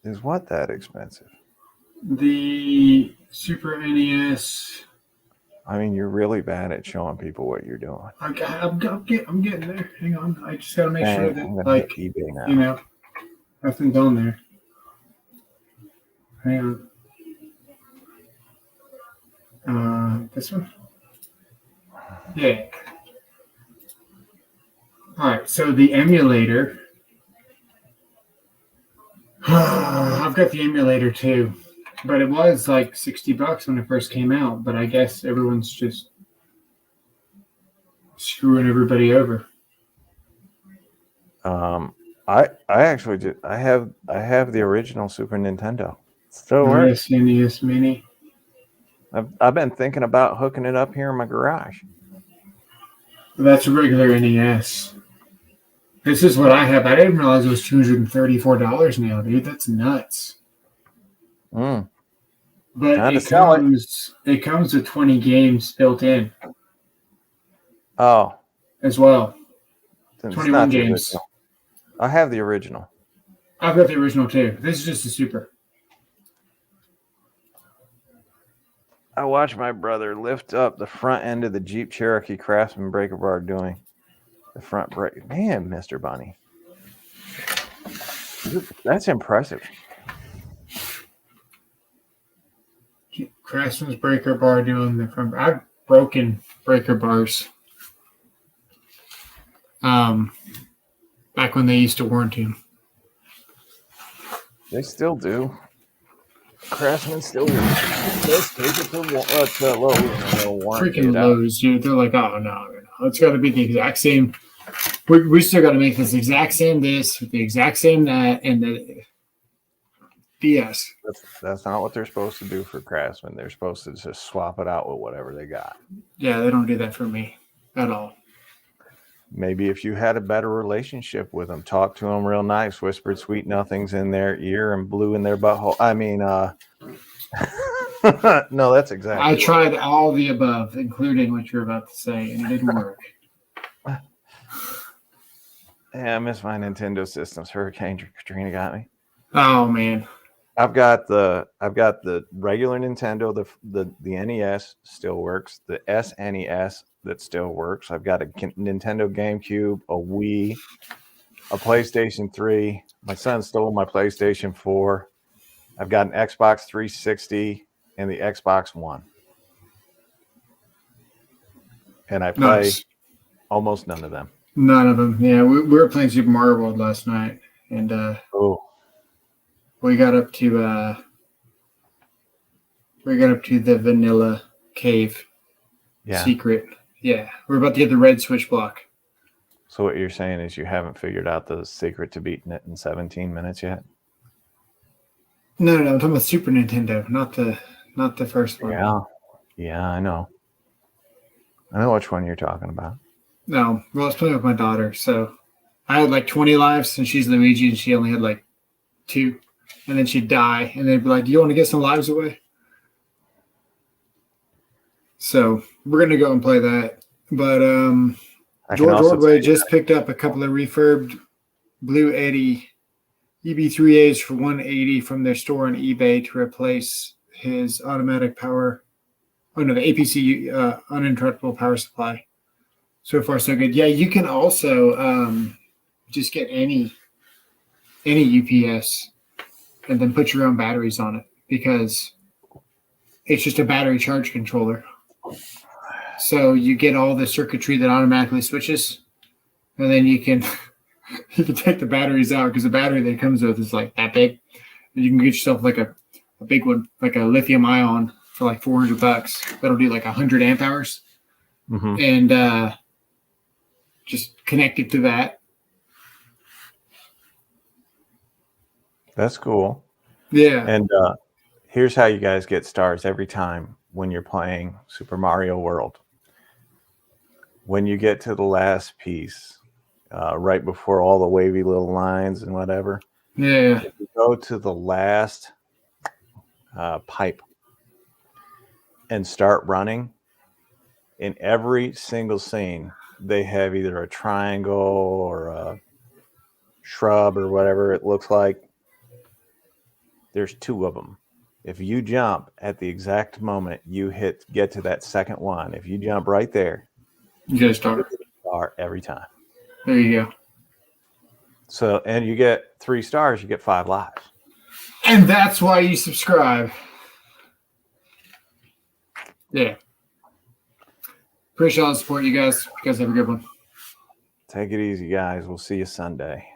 Is what that expensive? The Super NES. I mean, you're really bad at showing people what you're doing. I'm getting there. Hang on. I just got to make sure that, like, eBay now. You know, nothing's on there. Hang on. This one? Yeah. All right. So the emulator. I've got the emulator too. But it was like $60 when it first came out. But I guess everyone's just screwing everybody over. I actually did. I have the original Super Nintendo. Still works. NES Mini. I've been thinking about hooking it up here in my garage. That's a regular NES. This is what I have. I didn't realize it was $234 now, dude. That's nuts. Mm. But it comes with 20 games built in. Oh. As well. It's 21 games. I have the original. I've got the original too. This is just a super. I watched my brother lift up the front end of the Jeep Cherokee Craftsman breaker bar doing the front brake. Man, Mr. Bunny. That's impressive. Craftsman's breaker bar doing the front. I've broken breaker bars. Back when they used to warranty them. They still do. Craftsman still let's take it to Lowe's and they'll warranty Freaking it out. Lowe's, dude. They're like, oh no, it's got to be the exact same. We still got to make this exact same this with the exact same that, and the BS. That's not what they're supposed to do for Craftsman. They're supposed to just swap it out with whatever they got. Yeah, they don't do that for me at all. Maybe if you had a better relationship with them, talk to them real nice, whispered sweet nothings in their ear and blew in their butthole. I mean, no, that's exactly. I tried all the above, including what you're about to say, and it didn't work. Yeah, I miss my Nintendo systems. Hurricane Katrina got me. Oh man. I've got the regular Nintendo, the NES still works, the SNES that still works. I've got a Nintendo GameCube, a Wii, a PlayStation 3. My son stole my PlayStation 4. I've got an Xbox 360 and the Xbox One. And I play almost none of them. None of them. Yeah, we were playing Super Mario World last night, and we got up to the vanilla cave secret. Yeah, we're about to get the red switch block. So what you're saying is you haven't figured out the secret to beating it in 17 minutes yet? No, I'm talking about Super Nintendo, not the first one. Yeah, I know. I know which one you're talking about. No, well, I was playing with my daughter, so I had like 20 lives, and she's Luigi, and she only had like 2, and then she'd die, and they'd be like, "Do you want to get some lives away?" So we're gonna go and play that. But George Ordway just picked up a couple of refurbed Blue Eddy EB3As for $180 from their store on eBay to replace his automatic power. Oh no, the APC uninterruptible power supply. So far, so good. Yeah, you can also just get any UPS and then put your own batteries on it because it's just a battery charge controller. So you get all the circuitry that automatically switches, and then you can take the batteries out because the battery that it comes with is like that big. And you can get yourself like a big one, like a lithium ion for like $400. That'll do like 100 amp hours. Mm-hmm. And just connect it to that. That's cool. Yeah. And here's how you guys get stars every time when you're playing Super Mario World. When you get to the last piece, right before all the wavy little lines and whatever, if you go to the last pipe and start running, in every single scene, they have either a triangle or a shrub or whatever it looks like. There's 2 of them. If you jump at the exact moment you get to that second one, if you jump right there, you get a star. Every time. There you go. So, and you get 3 stars, you get 5 lives. And that's why you subscribe. Yeah. Appreciate all the support, you guys. You guys have a good one. Take it easy, guys. We'll see you Sunday.